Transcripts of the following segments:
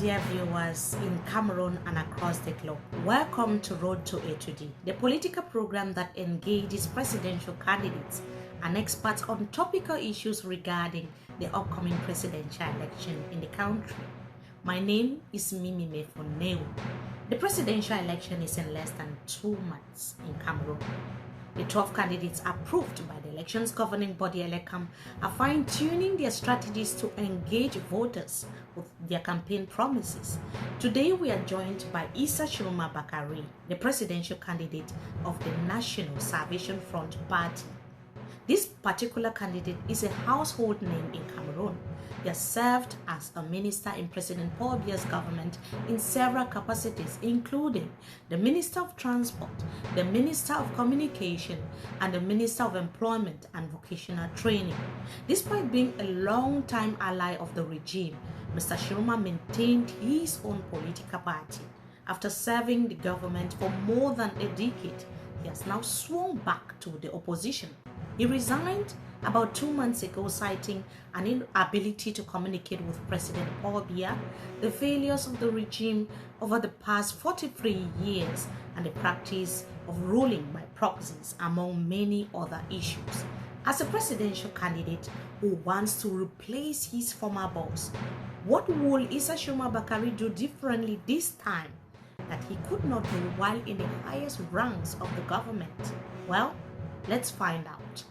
dear viewers in Cameroon and across the globe. Welcome to Road to A2D, the political program that engages presidential candidates and experts on topical issues regarding the upcoming presidential election in the country. My name is Mimi Mefo. The presidential election is in less than 2 months in Cameroon. The 12 candidates approved by the elections governing body Elecam are fine-tuning their strategies to engage voters with their campaign promises. Today we are joined by Issa Tchiroma Bakary, the presidential candidate of the National Salvation Front Party. This particular candidate is a household name in Cameroon. He has served as a minister in President Paul Biya's government in several capacities, including the Minister of Transport, the Minister of Communication, and the Minister of Employment and Vocational Training. Despite being a long-time ally of the regime, Mr. Tchiroma maintained his own political party. After serving the government for more than a decade, he has now swung back to the opposition. He resigned about 2 months ago, citing an inability to communicate with President Paul Biya, the failures of the regime over the past 43 years, and the practice of ruling by proxies, among many other issues. As a presidential candidate who wants to replace his former boss, what will Issa Tchiroma Bakary do differently this time that he could not do while in the highest ranks of the government? Well, let's find out.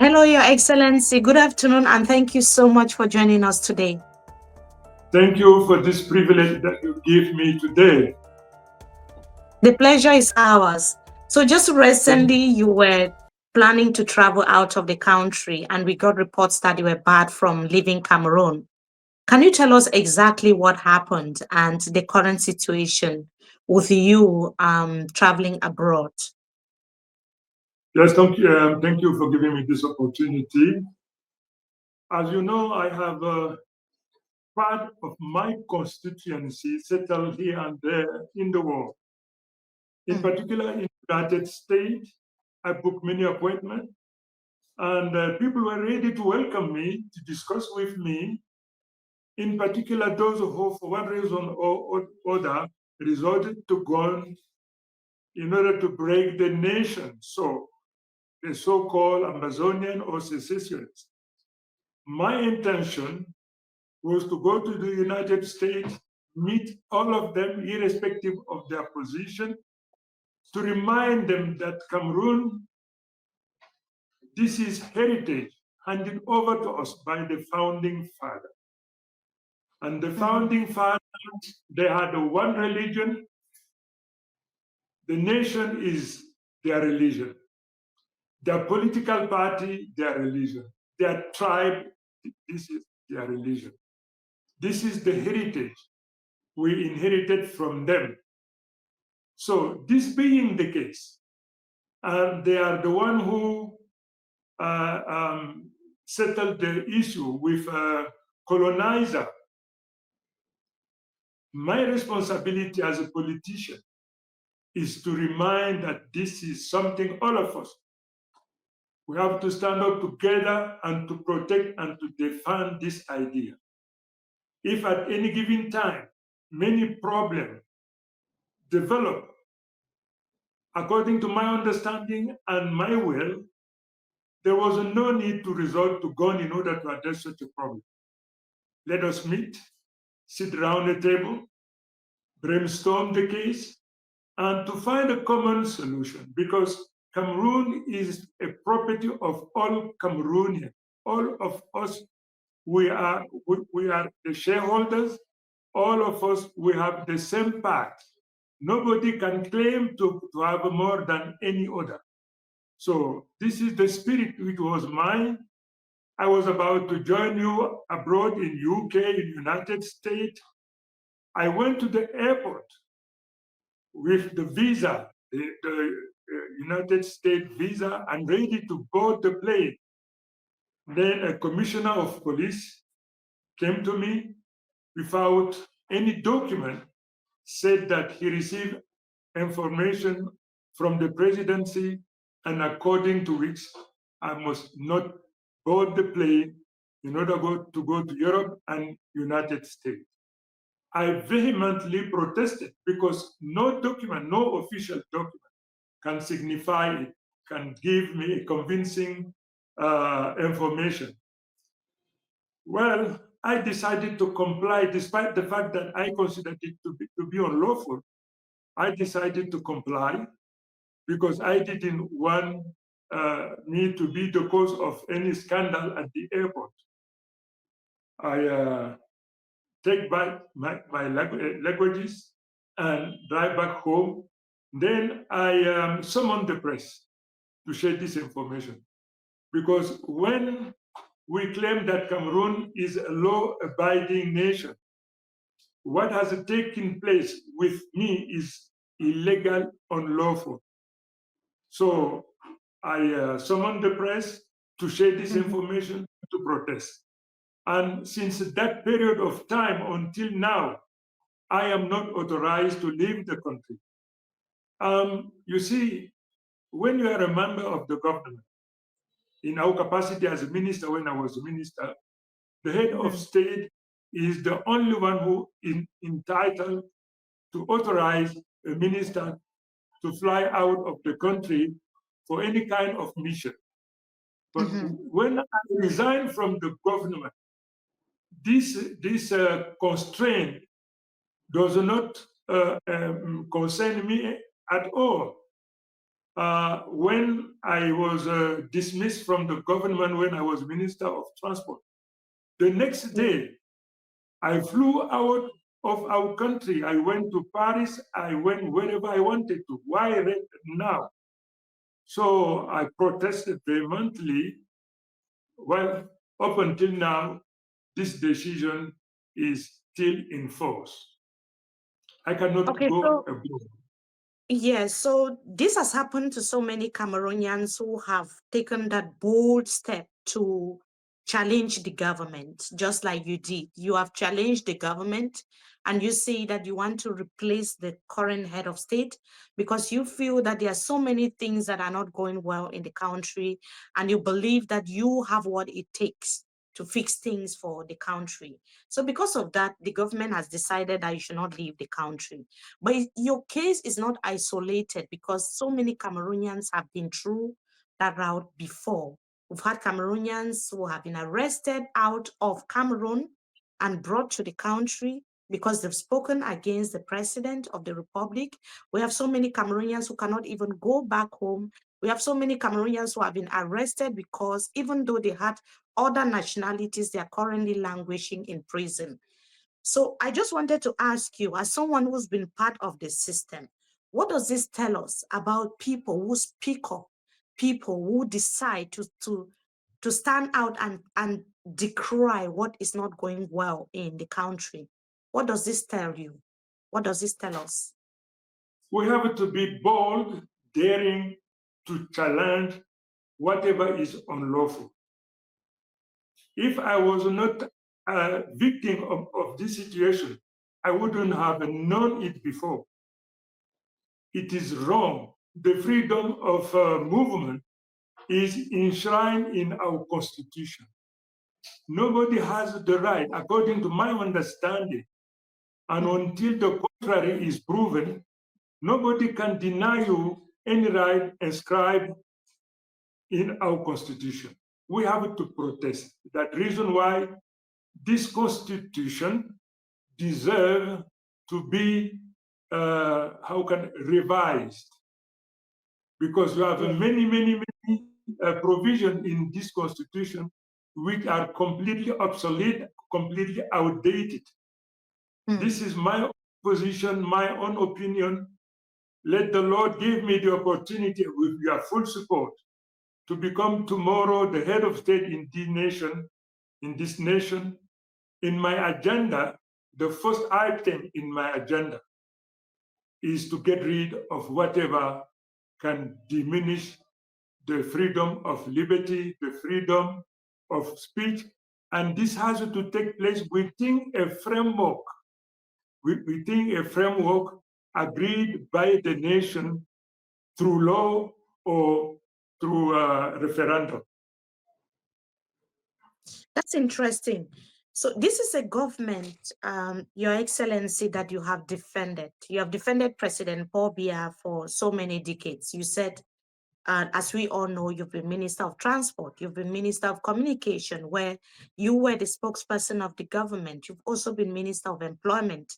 Hello, Your Excellency. Good afternoon, and thank you so much for joining us today. Thank you for this privilege that you give me today. The pleasure is ours. So just recently, you were planning to travel out of the country, and we got reports that you were barred from leaving Cameroon. Can you tell us exactly what happened and the current situation with you traveling abroad? Yes, thank you for giving me this opportunity. As you know, I have part of my constituency settled here and there in the world. In particular, in the United States, I booked many appointments, and people were ready to welcome me, to discuss with me. In particular, those who, for one reason or other, resorted to guns in order to break the nation. So the so-called Amazonian or secessionists. My intention was to go to the United States, meet all of them, irrespective of their position, to remind them that Cameroon, this is heritage handed over to us by the founding father. And the founding fathers, they had one religion. The nation is their religion. Their political party, their religion. Their tribe, this is their religion. This is the heritage we inherited from them. So this being the case, they are the one who settled the issue with colonizer. My responsibility as a politician is to remind that this is something all of us, we have to stand up together and to protect and to defend this idea. If at any given time, many problems develop according to my understanding and my will, there was no need to resort to gun in order to address such a problem. Let us meet, sit around the table, brainstorm the case, and to find a common solution, because Cameroon is a property of all Cameroonians. All of us, we are the shareholders. All of us, we have the same part. Nobody can claim to have more than any other. So this is the spirit which was mine. I was about to join you abroad in UK, in United States. I went to the airport with the visa, the United States visa, and ready to board the plane. Then a commissioner of police came to me without any document, said that he received information from the presidency, and according to which I must not board the plane in order to go to Europe and United States. I vehemently protested because no document, no official document can signify it, can give me a convincing information. Well, I decided to comply despite the fact that I considered it to be unlawful. I decided to comply because I didn't want me to be the cause of any scandal at the airport. I take back my languages and drive back home. Then I summoned the press to share this information. Because when we claim that Cameroon is a law-abiding nation, what has taken place with me is illegal, unlawful. So I summoned the press to share this information, to protest. And since that period of time until now, I am not authorized to leave the country. You see, when you are a member of the government, in our capacity as a minister, when I was a minister, the head of state is the only one who is entitled to authorize a minister to fly out of the country for any kind of mission. But when I resigned from the government, this constraint does not concern me at all. When I was dismissed from the government when I was Minister of Transport, the next day, I flew out of our country. I went to Paris. I went wherever I wanted to. Why now? So I protested vehemently. Well, up until now, this decision is still in force. I cannot go abroad. Yes, so this has happened to so many Cameroonians who have taken that bold step to challenge the government, just like you did. You have challenged the government and you say that you want to replace the current head of state because you feel that there are so many things that are not going well in the country and you believe that you have what it takes to fix things for the country. So because of that, the government has decided that you should not leave the country. But your case is not isolated because so many Cameroonians have been through that route before. We've had Cameroonians who have been arrested out of Cameroon and brought to the country because they've spoken against the president of the republic. We have so many Cameroonians who cannot even go back home. We have so many Cameroonians who have been arrested because even though they had other nationalities, they are currently languishing in prison. So I just wanted to ask you, as someone who's been part of the system, what does this tell us about people who speak up, people who decide to stand out and decry what is not going well in the country? What does this tell you? What does this tell us? We have to be bold, daring to challenge whatever is unlawful. If I was not a victim of this situation, I wouldn't have known it before. It is wrong. The freedom of movement is enshrined in our constitution. Nobody has the right, according to my understanding, and until the contrary is proven, nobody can deny you any right inscribed in our constitution. We have to protest. That reason why this constitution deserves to be revised, because you have many provisions in this constitution which are completely obsolete, completely outdated. This is my position, my own opinion. Let the Lord give me the opportunity, with your full support, to become tomorrow the head of state in this nation. In my agenda, the first item in my agenda is to get rid of whatever can diminish the freedom of liberty, the freedom of speech. And this has to take place within a framework, agreed by the nation through law or through referendum. That's interesting. So this is a government, Your Excellency, that you have defended. You have defended President Paul Biya for so many decades. You said, as we all know, you've been Minister of Transport, you've been Minister of Communication, where you were the spokesperson of the government. You've also been Minister of Employment.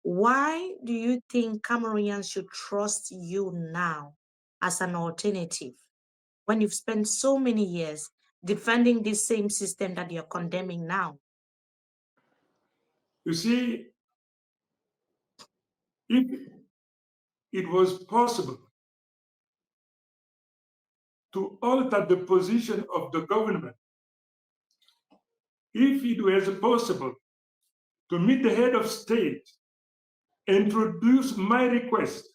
Why do you think Cameroonians should trust you now as an alternative when you've spent so many years defending this same system that you're condemning now? You see, if it was possible to alter the position of the government, if it was possible to meet the head of state, introduce my request,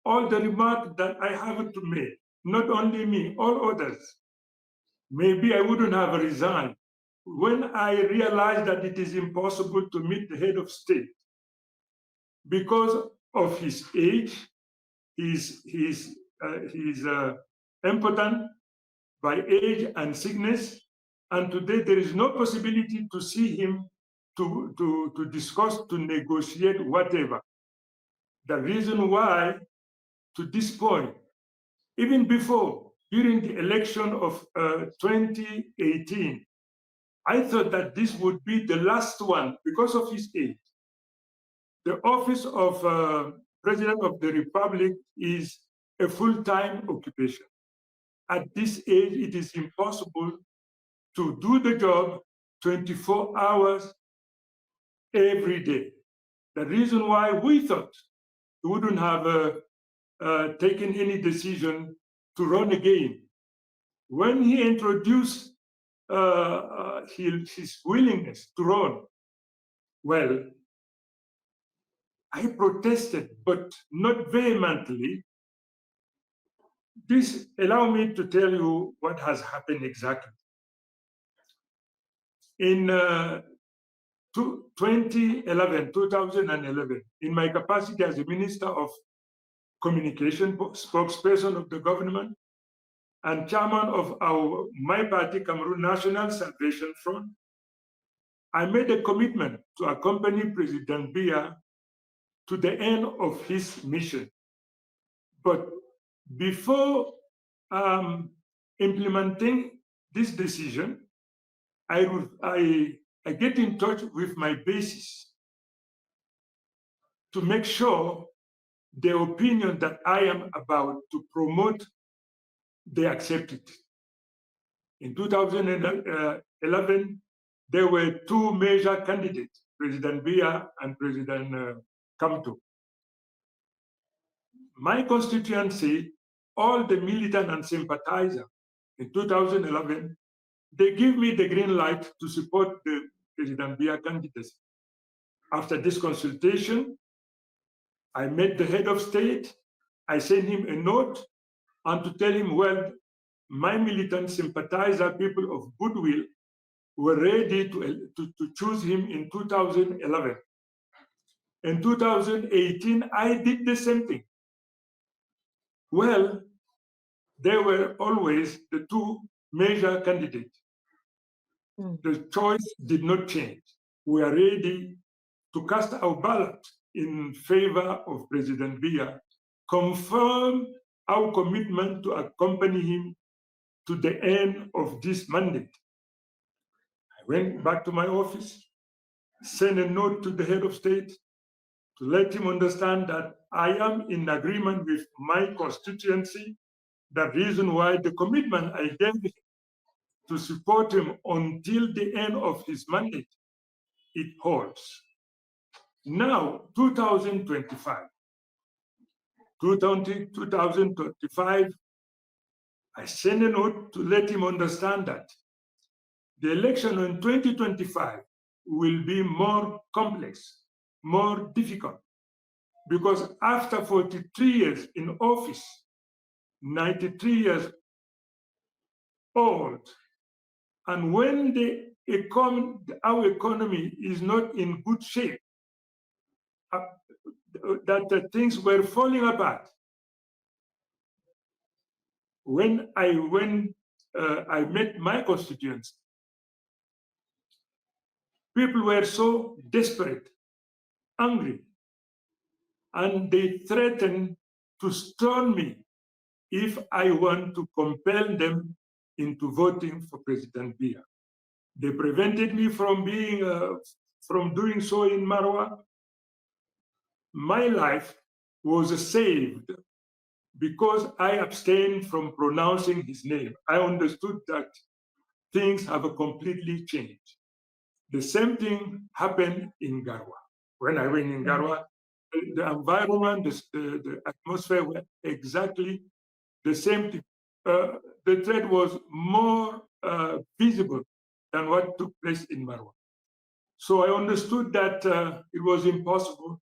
all the remarks that I have to make, not only me, all others, maybe I wouldn't have resigned. When I realized that it is impossible to meet the head of state because of his age, he's impotent by age and sickness, and today there is no possibility to see him to discuss, to negotiate, whatever. The reason why, to this point, even before, during the election of 2018, I thought that this would be the last one because of his age. The office of President of the Republic is a full-time occupation. At this age, it is impossible to do the job 24 hours every day. The reason why we thought we wouldn't have taken any decision to run again. When he introduced his willingness to run, well, I protested, but not vehemently. This allows me to tell you what has happened exactly. In 2011, in my capacity as the Minister of Communication, spokesperson of the government, and chairman of my party, Cameroon National Salvation Front, I made a commitment to accompany President Biya to the end of his mission. But before implementing this decision, I get in touch with my bases to make sure the opinion that I am about to promote, they accept it. In 2011, there were two major candidates, President Biya and President Kamto. My constituency, all the militant and sympathizer in 2011, they give me the green light to support the President Biya candidacy. After this consultation, I met the head of state, I sent him a note and to tell him, well, my militant sympathizer, people of goodwill, were ready to choose him in 2011. In 2018, I did the same thing. Well, there were always the two major candidates. The choice did not change. We are ready to cast our ballot in favor of President Biya, confirm our commitment to accompany him to the end of this mandate. I went back to my office, sent a note to the head of state to let him understand that I am in agreement with my constituency. The reason why the commitment I gave him to support him until the end of his mandate, it holds. Now, 2025, I sent a note to let him understand that the election in 2025 will be more complex, more difficult, because after 43 years in office, 93 years old, and when our economy is not in good shape, that things were falling apart. When I met my constituents, People were so desperate, angry, and they threatened to stone me if I want to compel them into voting for President Biya. They prevented me from doing so in Marwa. My life was saved because I abstained from pronouncing his name. I understood that things have completely changed. The same thing happened in Garwa. When I went in Garwa, the environment, the atmosphere were exactly the same thing. The threat was more visible than what took place in Marwa. So I understood that it was impossible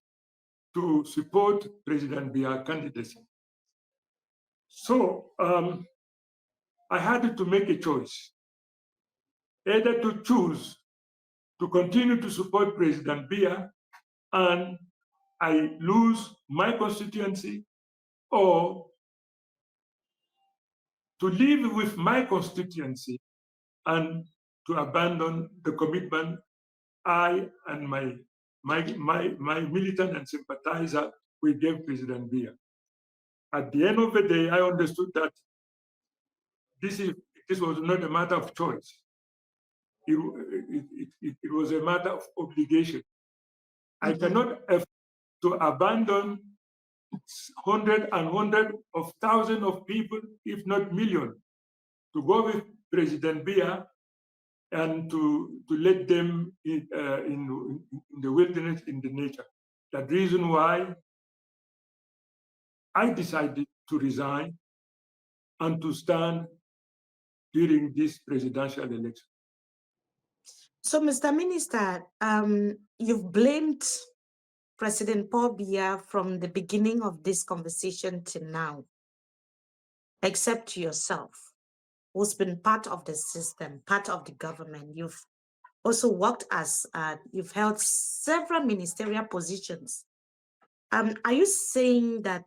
to support President Biya's candidacy. So I had to make a choice, either to choose to continue to support President Biya and I lose my constituency, or to live with my constituency and to abandon the commitment I and my militant and sympathizer we gave President Biya. At the end of the day, I understood that this was not a matter of choice. It was a matter of obligation. I cannot afford to abandon hundreds of thousands of people, if not millions, to go with President Biya and to let them in the wilderness, in the nature. That reason why I decided to resign and to stand during this presidential election. So, Mr. Minister, you've blamed President Paul Biya from the beginning of this conversation to now, except yourself, who's been part of the system, part of the government. You've also worked as, you've held several ministerial positions. Are you saying that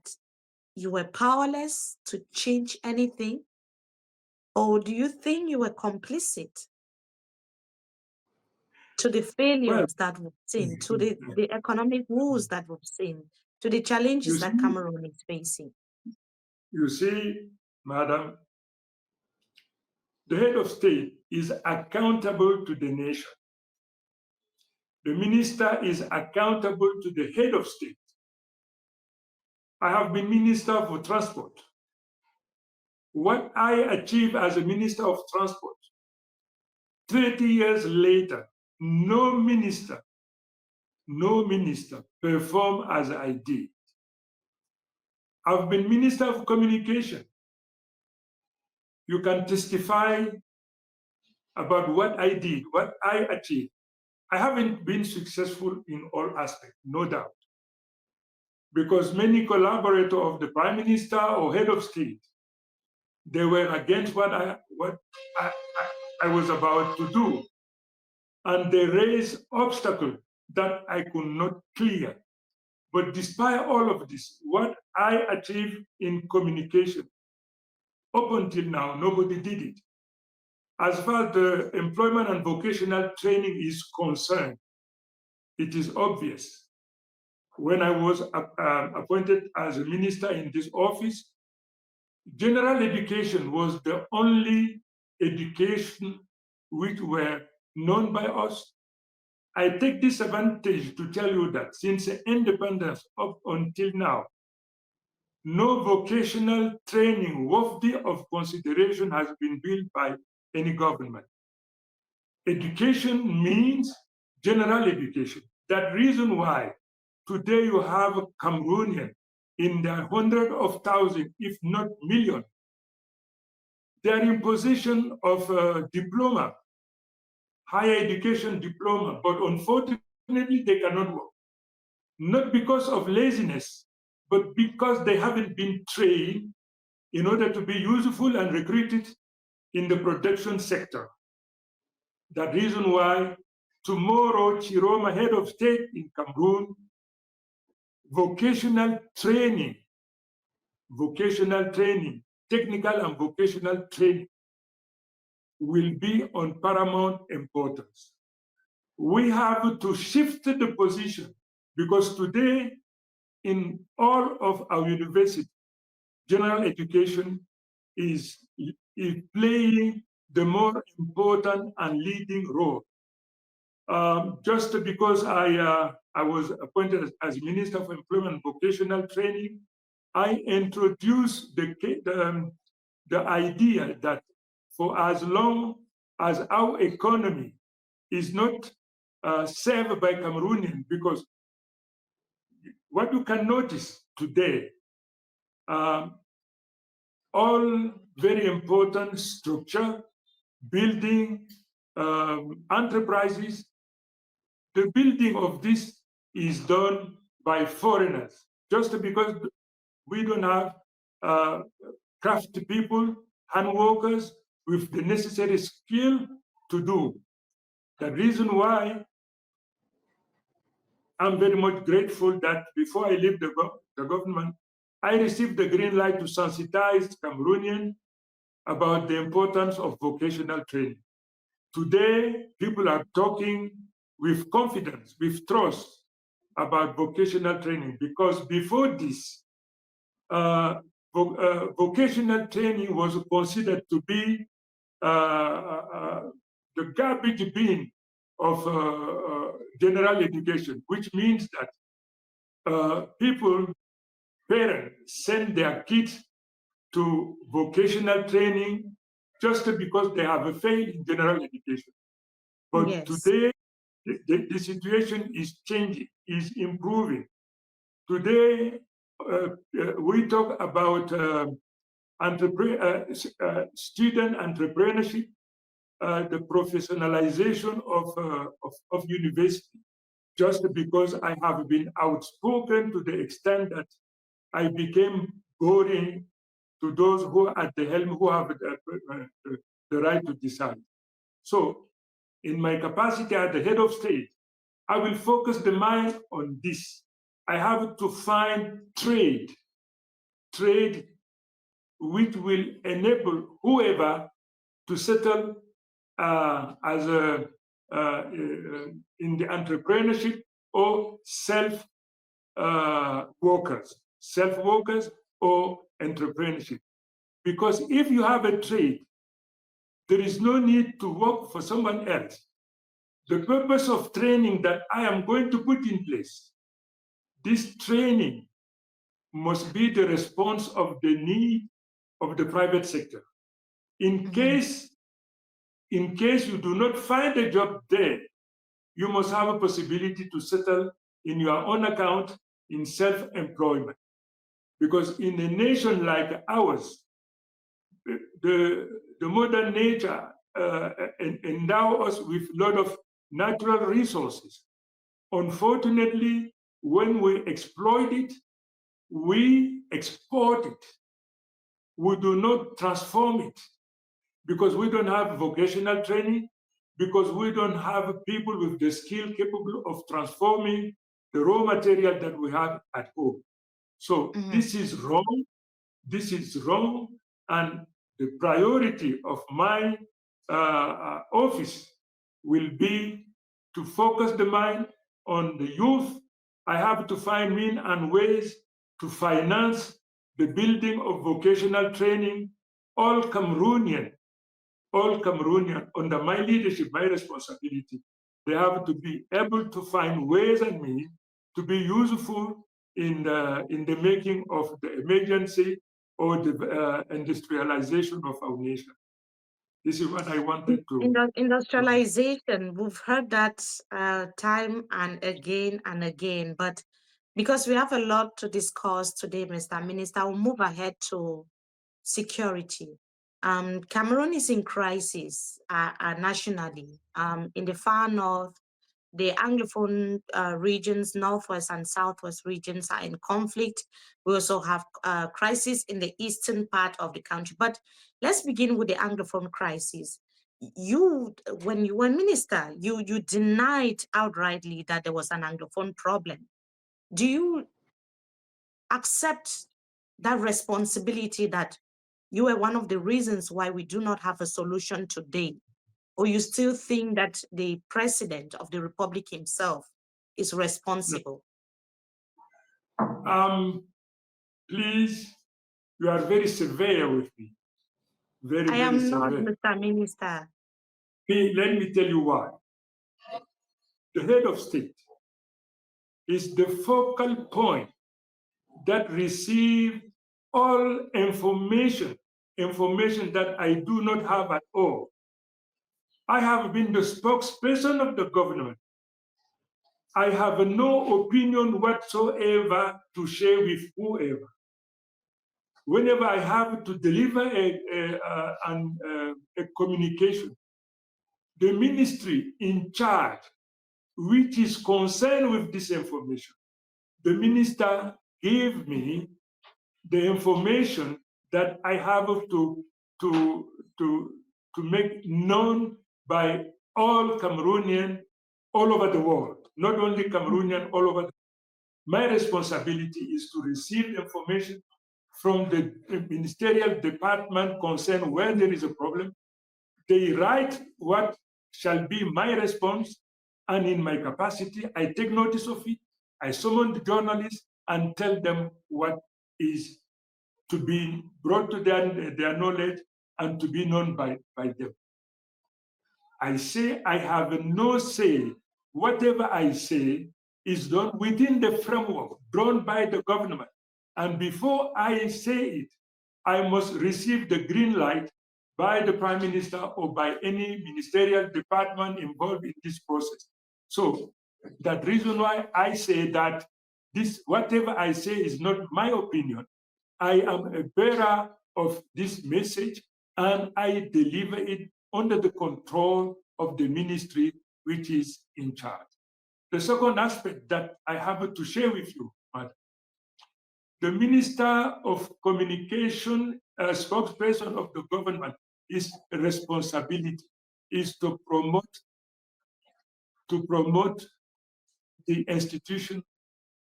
you were powerless to change anything? Or do you think you were complicit to the failures that we've seen, to the economic woes that we've seen, to the challenges that Cameroon is facing? You see, madam, the head of state is accountable to the nation. The minister is accountable to the head of state. I have been Minister for Transport. What I achieved as a Minister of Transport, 30 years later, no minister performed as I did. I've been Minister of Communication. You can testify about what I did, what I achieved. I haven't been successful in all aspects, no doubt, because many collaborators of the Prime Minister or head of state, they were against what I was about to do. And they raised obstacles that I could not clear. But despite all of this, what I achieved in communication, up until now, nobody did it. As far as the employment and vocational training is concerned, it is obvious. When I was appointed as a minister in this office, general education was the only education which were known by us. I take this advantage to tell you that since independence up until now, no vocational training worthy of consideration has been built by any government. Education means general education. That reason why today you have Cameroonians in the hundreds of thousands, if not millions. They are in position of diploma, higher education diploma, but unfortunately they cannot work. Not because of laziness, but because they haven't been trained in order to be useful and recruited in the production sector. That reason why tomorrow Tchiroma, head of state in Cameroon, vocational training, technical and vocational training will be on paramount importance. we have to shift the position, because today in all of our universities, general education is playing the more important and leading role. Just because I was appointed as Minister for Employment and Vocational Training, I introduced the idea that for as long as our economy is not served by Cameroonians, because what you can notice today, all very important structure, building, enterprises, the building of this is done by foreigners, just because we don't have craft people, hand workers with the necessary skill to do. The reason why I'm very much grateful that before I leave the government, I received the green light to sensitize Cameroonians about the importance of vocational training. Today, people are talking with confidence, with trust about vocational training, because before this, vocational training was considered to be the garbage bin of general education, which means that parents send their kids to vocational training just because they have failed in general education. But yes, today, the situation is changing, is improving. Today, we talk about student entrepreneurship, the professionalization of university, just because I have been outspoken to the extent that I became boring to those who are at the helm, who have the right to decide. So, in my capacity as the head of state, I will focus the mind on this. I have to find trade which will enable whoever to settle as in the entrepreneurship or self-workers or entrepreneurship. Because if you have a trade, there is no need to work for someone else. The purpose of training that I am going to put in place, this training must be the response of the need of the private sector. In case you do not find a job there, you must have a possibility to settle in your own account in self-employment. Because in a nation like ours, the modern nature endow us with a lot of natural resources. Unfortunately, when we exploit it, we export it. We do not transform it, because we don't have vocational training, because we don't have people with the skill capable of transforming the raw material that we have at home. So this is wrong. This is wrong. And the priority of my office will be to focus the mind on the youth. I have to find means and ways to finance the building of vocational training. All Cameroonian, under my leadership, my responsibility, they have to be able to find ways and means to be useful in the making of the emergency or the industrialization of our nation. This is what I wanted to. Industrialization, we've heard that time and again, but because we have a lot to discuss today, Mr. Minister, we'll move ahead to security. Cameroon is in crisis nationally. In the far north, the Anglophone regions, northwest and southwest regions are in conflict. We also have crisis in the eastern part of the country. But let's begin with the Anglophone crisis. When you were minister, you denied outrightly that there was an Anglophone problem. Do you accept that responsibility that you were one of the reasons why we do not have a solution today? Or you still think that the president of the republic himself is responsible? Please, you are very severe with me. I am not, Mr. Minister. Let me tell you why. The head of state is the focal point that receive all information that I do not have at all. I have been the spokesperson of the government. I have no opinion whatsoever to share with whoever. Whenever I have to deliver a communication, the ministry in charge, which is concerned with this information, the minister gave me the information that I have to make known by all Cameroonians all over the world, not only Cameroonian, all over. My responsibility is to receive information from the ministerial department concerned where there is a problem. They write what shall be my response, and in my capacity, I take notice of it. I summon the journalists and tell them what is to be brought to their knowledge and to be known by them. I say I have no say. Whatever I say is done within the framework drawn by the government. And before I say it, I must receive the green light by the Prime Minister or by any ministerial department involved in this process. So that reason why I say that this, whatever I say is not my opinion. I am a bearer of this message and I deliver it under the control of the ministry which is in charge. The second aspect that I have to share with you, Madam, the Minister of Communication, spokesperson of the government, his responsibility is to promote the institution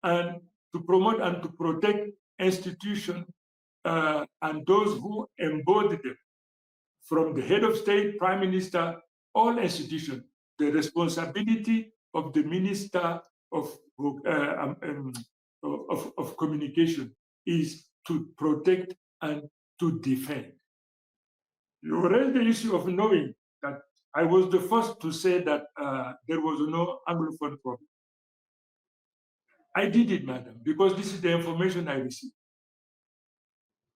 and to promote and to protect institution and those who embody them, from the head of state, prime minister, all institutions. The responsibility of the minister of communication is to protect and to defend. You raised the issue of knowing that I was the first to say that there was no Anglophone problem. I did it, madam, because this is the information I received.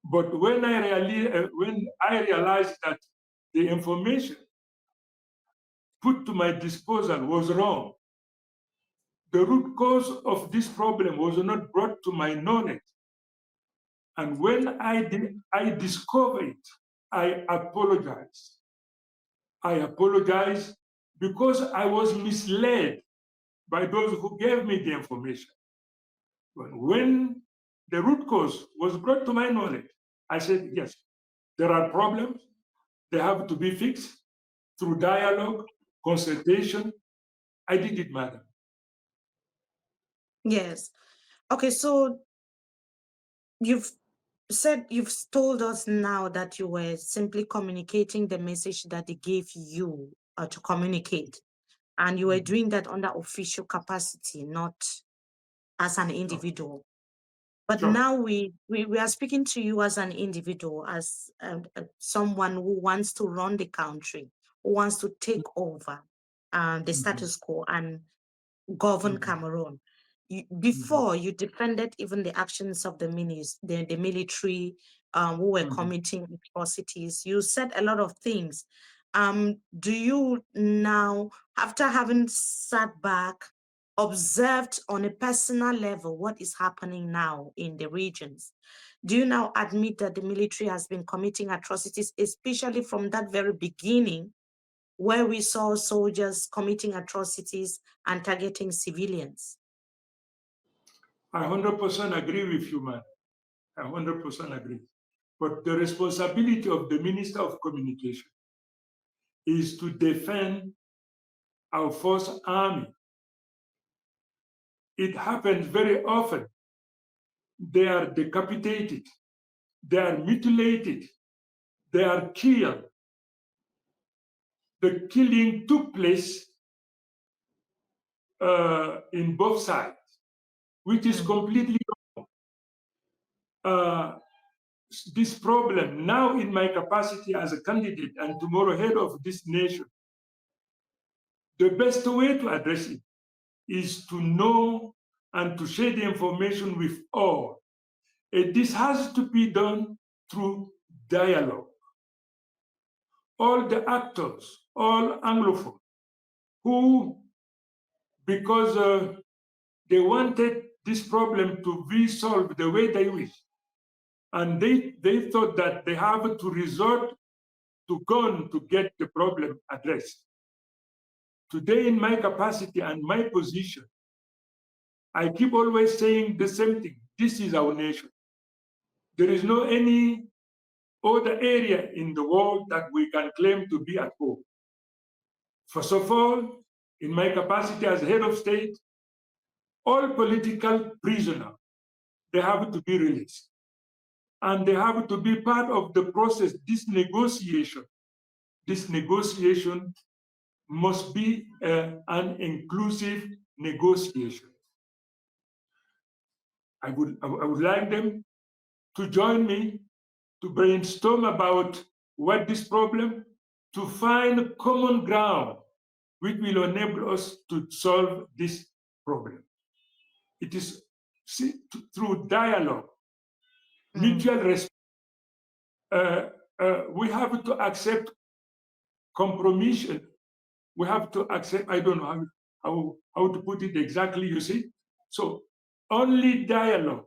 But when I realized that the information put to my disposal was wrong, the root cause of this problem was not brought to my knowledge. And when I discovered it, I apologized. I apologized because I was misled by those who gave me the information. But when the root cause was brought to my knowledge, I said, yes, there are problems. They have to be fixed through dialogue, consultation. I did it, madam. Yes. Okay, so you've told us now that you were simply communicating the message that they gave you to communicate, and you were doing that under official capacity, not as an individual. But Sure. now we are speaking to you as an individual, as someone who wants to run the country, who wants to take over the status quo and govern Cameroon. Before you defended even the actions of the military who were committing atrocities. You said a lot of things. Do you now, after having sat back, observed on a personal level what is happening now in the regions, do you now admit that the military has been committing atrocities, especially from that very beginning, where we saw soldiers committing atrocities and targeting civilians? I 100% agree with you, man. I 100% agree. But the responsibility of the Minister of Communication is to defend our first army. It happens very often. They are decapitated, they are mutilated, they are killed. the killing took place in both sides, which is completely wrong. This problem now in my capacity as a candidate and tomorrow head of this nation, the best way to address it is to know and to share the information with all. This has to be done through dialogue. All the actors, all Anglophone, who, because they wanted this problem to be solved the way they wish, and they thought that they have to resort to gun to get the problem addressed. Today, in my capacity and my position, I keep always saying the same thing. This is our nation. There is no any other area in the world that we can claim to be at home. First of all, in my capacity as head of state, all political prisoners, they have to be released. And they have to be part of the process, this negotiation. This negotiation must be an inclusive negotiation. I would like them to join me to brainstorm about what this problem, to find common ground which will enable us to solve this problem. It is through dialogue, mutual respect. We have to accept compromise. We have to accept, I don't know how to put it exactly, you see. So only dialogue,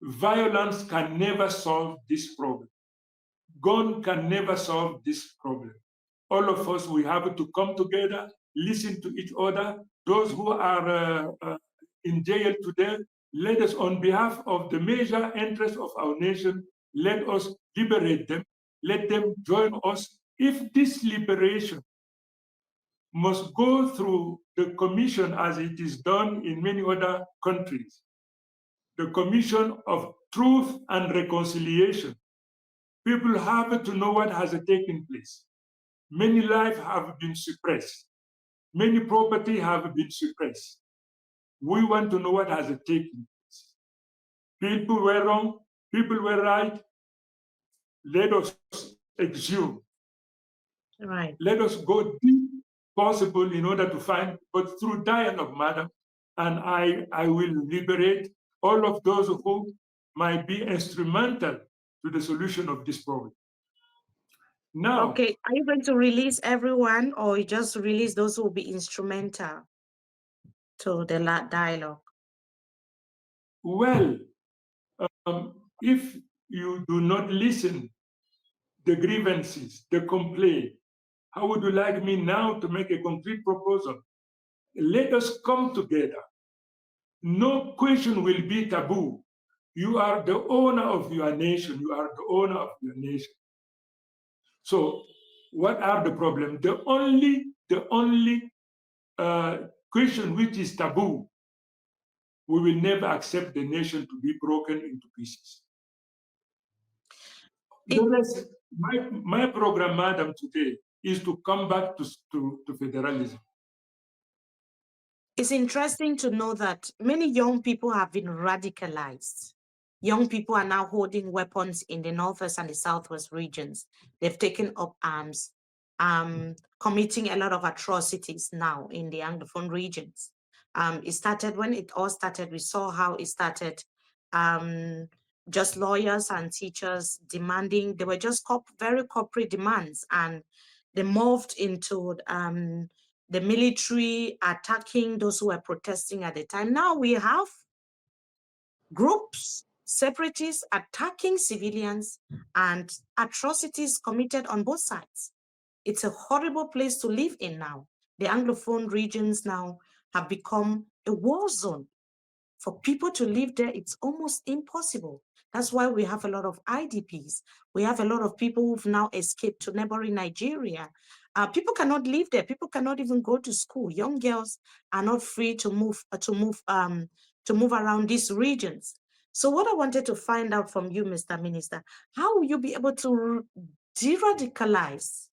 violence can never solve this problem. Gun can never solve this problem. All of us, we have to come together, listen to each other. Those who are in jail today, let us, on behalf of the major interests of our nation, let us liberate them, let them join us. If this liberation must go through the commission as it is done in many other countries, the Commission of Truth and Reconciliation, people have to know what has taken place. Many lives have been suppressed. Many property have been suppressed. We want to know what has taken place. People were wrong, people were right. Let us exhume. Right. Let us go deep possible in order to find, but through dialogue, madam, and I will liberate all of those who might be instrumental to the solution of this problem. Now, okay, are you going to release everyone, or you just release those who will be instrumental to the dialogue? Well, if you do not listen the grievances, the complaint, how would you like me now to make a concrete proposal? Let us come together. No question will be taboo. You are the owner of your nation. You are the owner of your nation. So what are the problems? The only question which is taboo, we will never accept the nation to be broken into pieces. My program, madam, today is to come back to federalism. It's interesting to know that many young people have been radicalized. Young people are now holding weapons in the northwest and the southwest regions. They've taken up arms, committing a lot of atrocities now in the Anglophone regions. It started when it all started. We saw how it started. Just lawyers and teachers demanding, they were just very corporate demands, and they moved into the military attacking those who were protesting at the time. Now we have groups, separatists attacking civilians, and atrocities committed on both sides. It's a horrible place to live in now. The Anglophone regions now have become a war zone. For people to live there, it's almost impossible. That's why we have a lot of IDPs. We have a lot of people who've now escaped to neighboring Nigeria. People cannot live there. People cannot even go to school. Young girls are not free to move around these regions. So what I wanted to find out from you, Mr. Minister, how will you be able to de-radicalize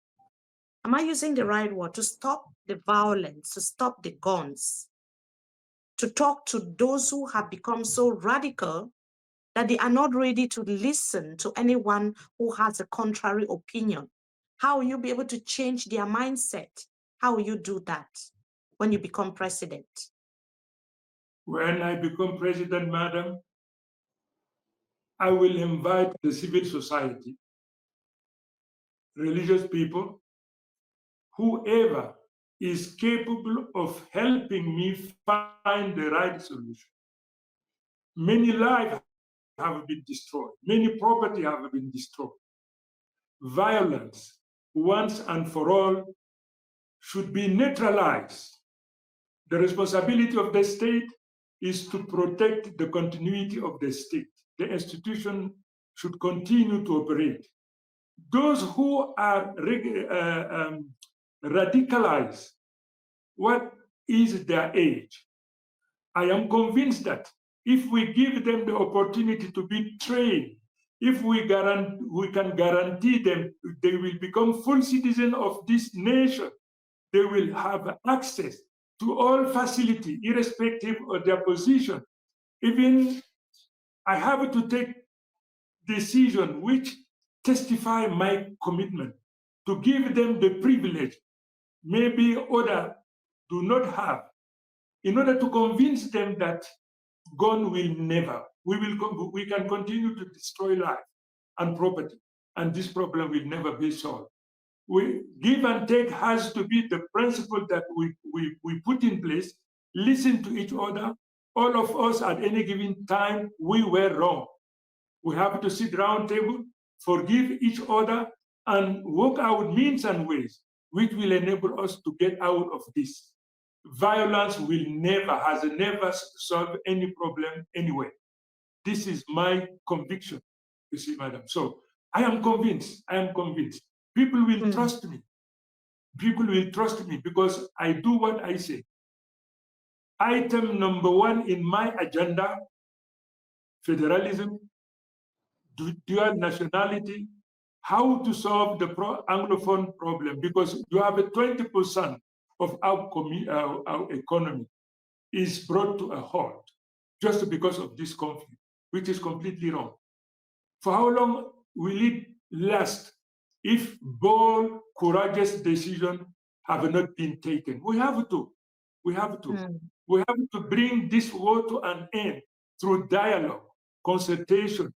am I using the right word, to stop the violence, to stop the guns, to talk to those who have become so radical that they are not ready to listen to anyone who has a contrary opinion? How will you be able to change their mindset? How will you do that when you become president? When I become president, madam, I will invite the civil society, religious people, whoever is capable of helping me find the right solution. Many lives have been destroyed. Many property have been destroyed. Violence, once and for all, should be neutralized. The responsibility of the state is to protect the continuity of the state. The institution should continue to operate. Those who are radicalized, what is their age? I am convinced that if we give them the opportunity to be trained, if we can guarantee them they will become full citizens of this nation, they will have access to all facility, irrespective of their position. Even I have to take decision which testify my commitment to give them the privilege maybe others do not have, in order to convince them that gun will never, we can continue to destroy life and property, and this problem will never be solved. We give and take has to be the principle that we put in place, listen to each other. All of us at any given time, we were wrong. We have to sit round table, forgive each other, and work out means and ways which will enable us to get out of this. Violence will never, has never solved any problem anywhere. This is my conviction, you see, madam. So I am convinced, People will trust me. People will trust me because I do what I say. Item number one in my agenda, federalism, dual nationality, how to solve the Anglophone problem, because you have a 20% of our economy is brought to a halt just because of this conflict, which is completely wrong. For how long will it last if bold, courageous decisions have not been taken? We have to. We have to bring this war to an end through dialogue, consultation.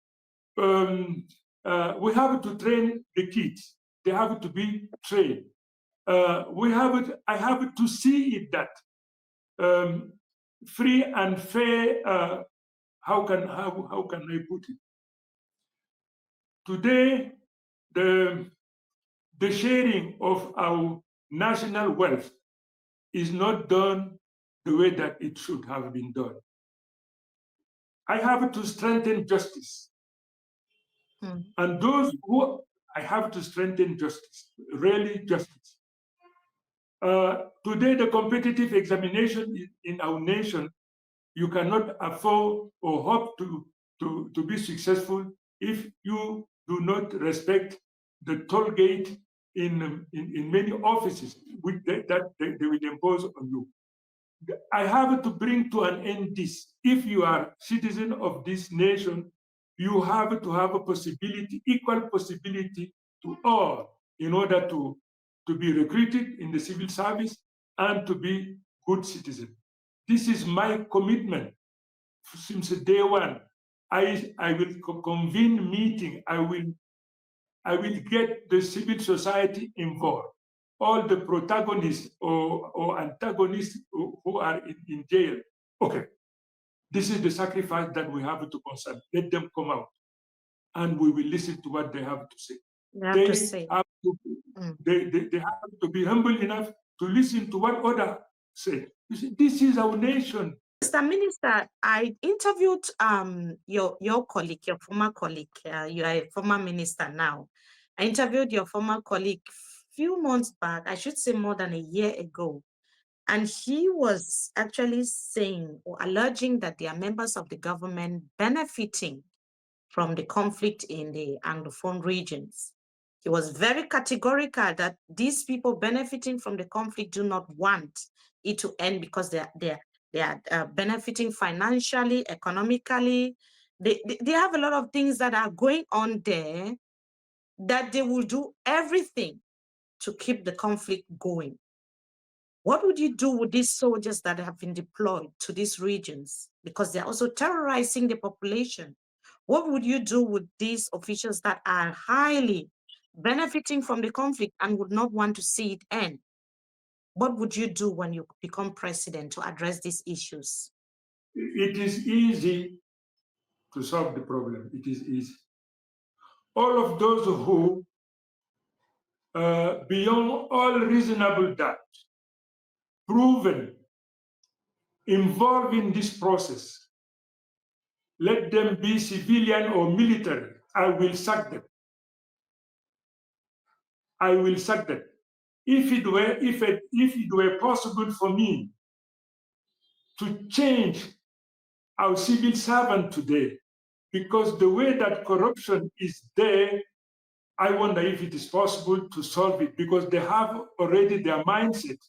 We have to train the kids. They have to be trained. I have to see it that free and fair. How can I put it? Today, the sharing of our national wealth is not done the way that it should have been done. I have to strengthen justice. And those who I have to strengthen justice, really justice. Today, the competitive examination in our nation, you cannot afford or hope to be successful if you do not respect the toll gate in many offices that they will impose on you. I have to bring to an end this. If you are citizen of this nation, you have to have a possibility, equal possibility to all in order to be recruited in the civil service and to be good citizen. This is my commitment since day one. I will convene meeting. I will get the civil society involved. All the protagonists or antagonists who are in jail. Okay, this is the sacrifice that we have to consent. Let them come out, and we will listen to what they have to say. They have to be humble enough to listen to what others say. You see, this is our nation. Mr. Minister, I interviewed your colleague, your former colleague. You are a former minister now. I interviewed your former colleague few months back, I should say more than a year ago. And he was actually saying or alleging that there are members of the government benefiting from the conflict in the Anglophone regions. He was very categorical that these people benefiting from the conflict do not want it to end because they are benefiting financially, economically. They have a lot of things that are going on there that they will do everything to keep the conflict going. What would you do with these soldiers that have been deployed to these regions? Because they're also terrorizing the population. What would you do with these officials that are highly benefiting from the conflict and would not want to see it end? What would you do when you become president to address these issues? It is easy to solve the problem. It is easy. All of those who, beyond all reasonable doubt, proven involved in this process, let them be civilian or military, I will sack them. I will sack them. If it were possible for me to change our civil servant today, because the way that corruption is there, I wonder if it is possible to solve it, because they have already their mindset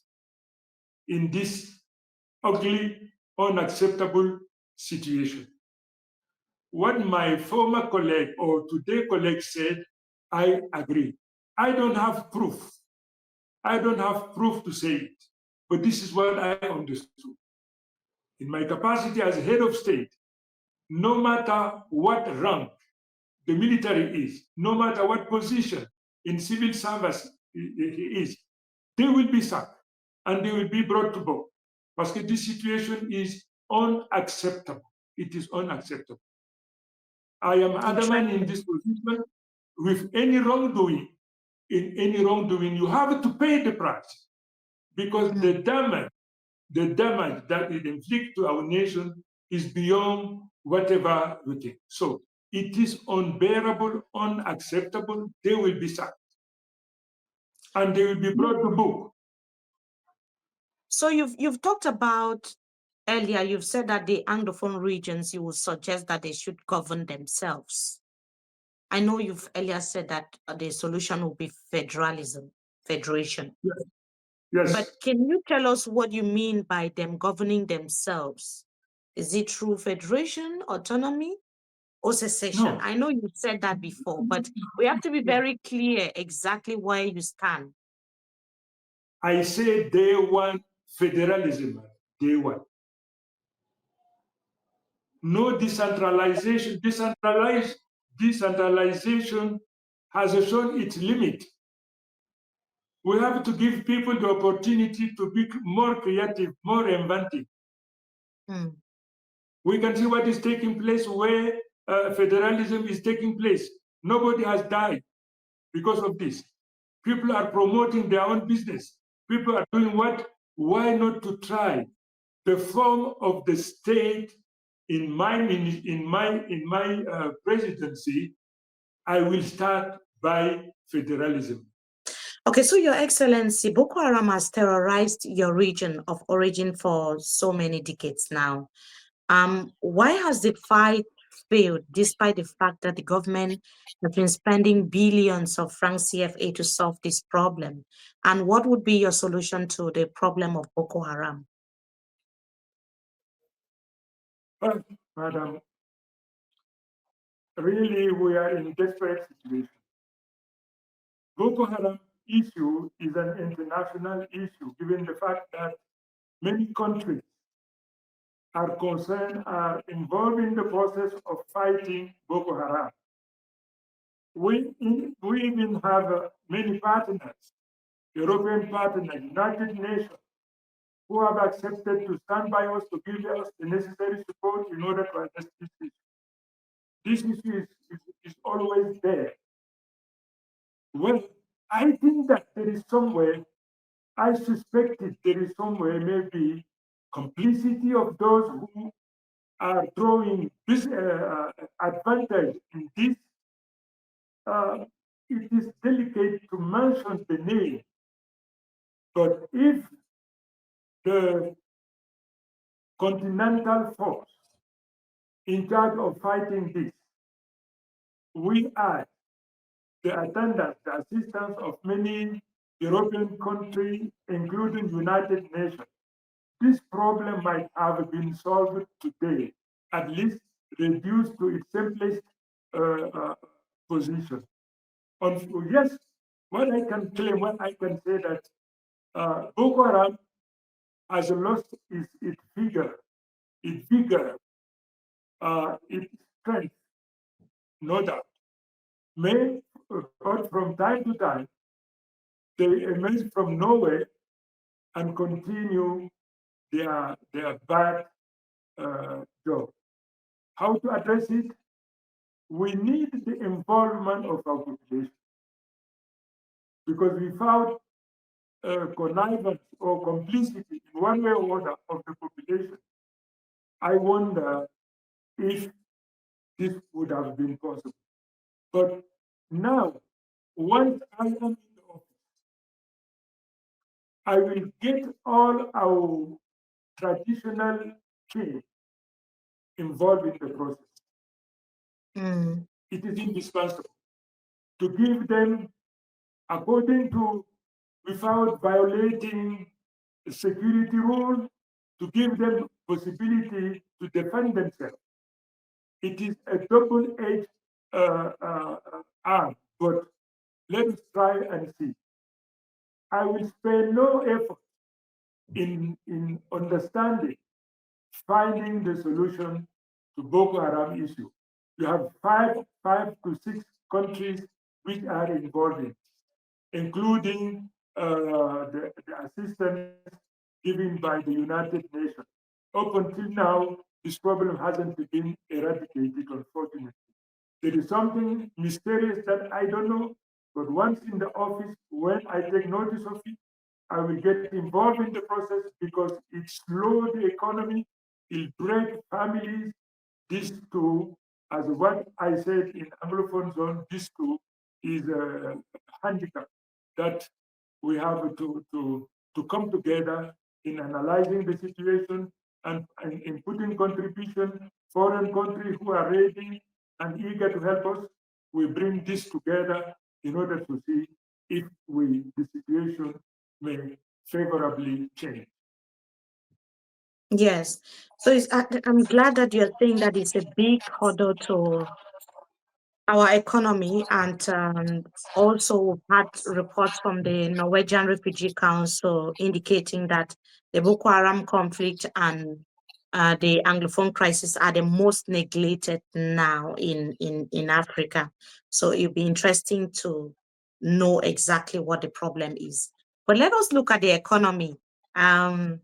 in this ugly, unacceptable situation. What my former colleague or today colleague said, I agree. I don't have proof. I don't have proof to say it, but this is what I understood. In my capacity as head of state, no matter what rank the military is, no matter what position in civil service he is, they will be sacked and they will be brought to book. Because this situation is unacceptable. It is unacceptable. I am adamant in this position. With any wrongdoing, in any wrongdoing, you have to pay the price, because the damage that it inflicts to our nation is beyond whatever we think. So it is unbearable, unacceptable. They will be sacked and they will be brought to book. So you've talked about earlier, you've said that the Anglophone regions, you would suggest that they should govern themselves. I know you've earlier said that the solution will be federation. Yes. Yes. But can you tell us what you mean by them governing themselves? Is it through federation, autonomy, or secession? No. I know you said that before, but we have to be very clear exactly where you stand. I say day one federalism, day one. No decentralization. Decentralization has shown its limit. We have to give people the opportunity to be more creative, more inventive. We can see what is taking place where federalism is taking place. Nobody has died because of this. People are promoting their own business. People are doing what? Why not to try the form of the state in my presidency? I will start by federalism. Okay, so Your Excellency, Boko Haram has terrorized your region of origin for so many decades now. Why has the fight failed, despite the fact that the government has been spending billions of francs CFA to solve this problem? And what would be your solution to the problem of Boko Haram? Well, Madam, really we are in a desperate situation. Boko Haram issue is an international issue, given the fact that many countries are concerned, are involved in the process of fighting Boko Haram. We even have many partners, European partners, United Nations, who have accepted to stand by us to give us the necessary support in order to address this issue. This issue is always there. Well, I think that there is somewhere, I suspected there is somewhere maybe complicity of those who are drawing this advantage in this. It is delicate to mention the name, but if the continental force in charge of fighting this, we are the attendance, the assistance of many European countries, including United Nations, this problem might have been solved today, at least reduced to its simplest position. Yes, what I can claim, what I can say that Boko Haram has lost its vigor, its strength, no doubt. But from time to time, they emerge from nowhere and continue their bad job. How to address it? We need the involvement of our population because we found connivance or complicity in one way or other of the population. I wonder if this would have been possible. But now, once I am in the office, I will get all our traditional kin involved in the process. It is indispensable to give them, according to, without violating security rules, to give them possibility to defend themselves. It is a double-edged arm, but let us try and see. I will spare no effort in understanding, finding the solution to Boko Haram issue. You have five to six countries which are involved in, including the assistance given by the United Nations. Up until now, this problem hasn't been eradicated, unfortunately. There is something mysterious that I don't know, but once in the office, when I take notice of it, I will get involved in the process because it slows the economy, it breaks families. This too, as what I said in Anglophone zone, this too is a handicap that we have to come together in analyzing the situation and in putting contribution. Foreign countries who are ready and eager to help us, we bring this together in order to see if the situation may favorably change. Yes. So I'm glad that you're saying that it's a big hurdle to our economy, and also we've had reports from the Norwegian Refugee Council indicating that the Boko Haram conflict and the Anglophone crisis are the most neglected now in Africa. So it'll be interesting to know exactly what the problem is. But let us look at the economy. Your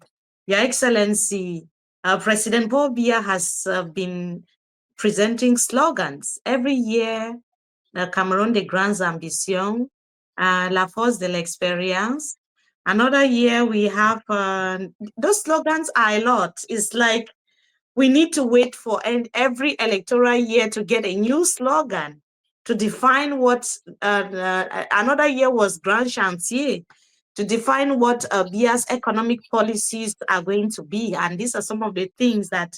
Excellency, President Paul Biya has been presenting slogans. Every year, Cameroon de Grandes Ambitions, La Force de l'Expérience. Another year, we have, those slogans are a lot. It's like we need to wait for every electoral year to get a new slogan to define what, another year was Grand Chantier, to define what Biya's economic policies are going to be. And these are some of the things that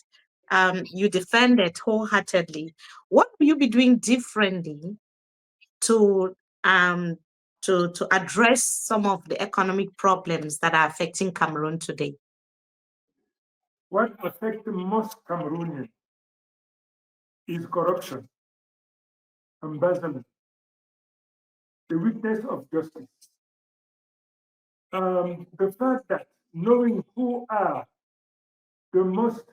you defended wholeheartedly. What will you be doing differently to address some of the economic problems that are affecting Cameroon today? What affects most Cameroonians is corruption, embezzlement, the weakness of justice. The fact that knowing who are the most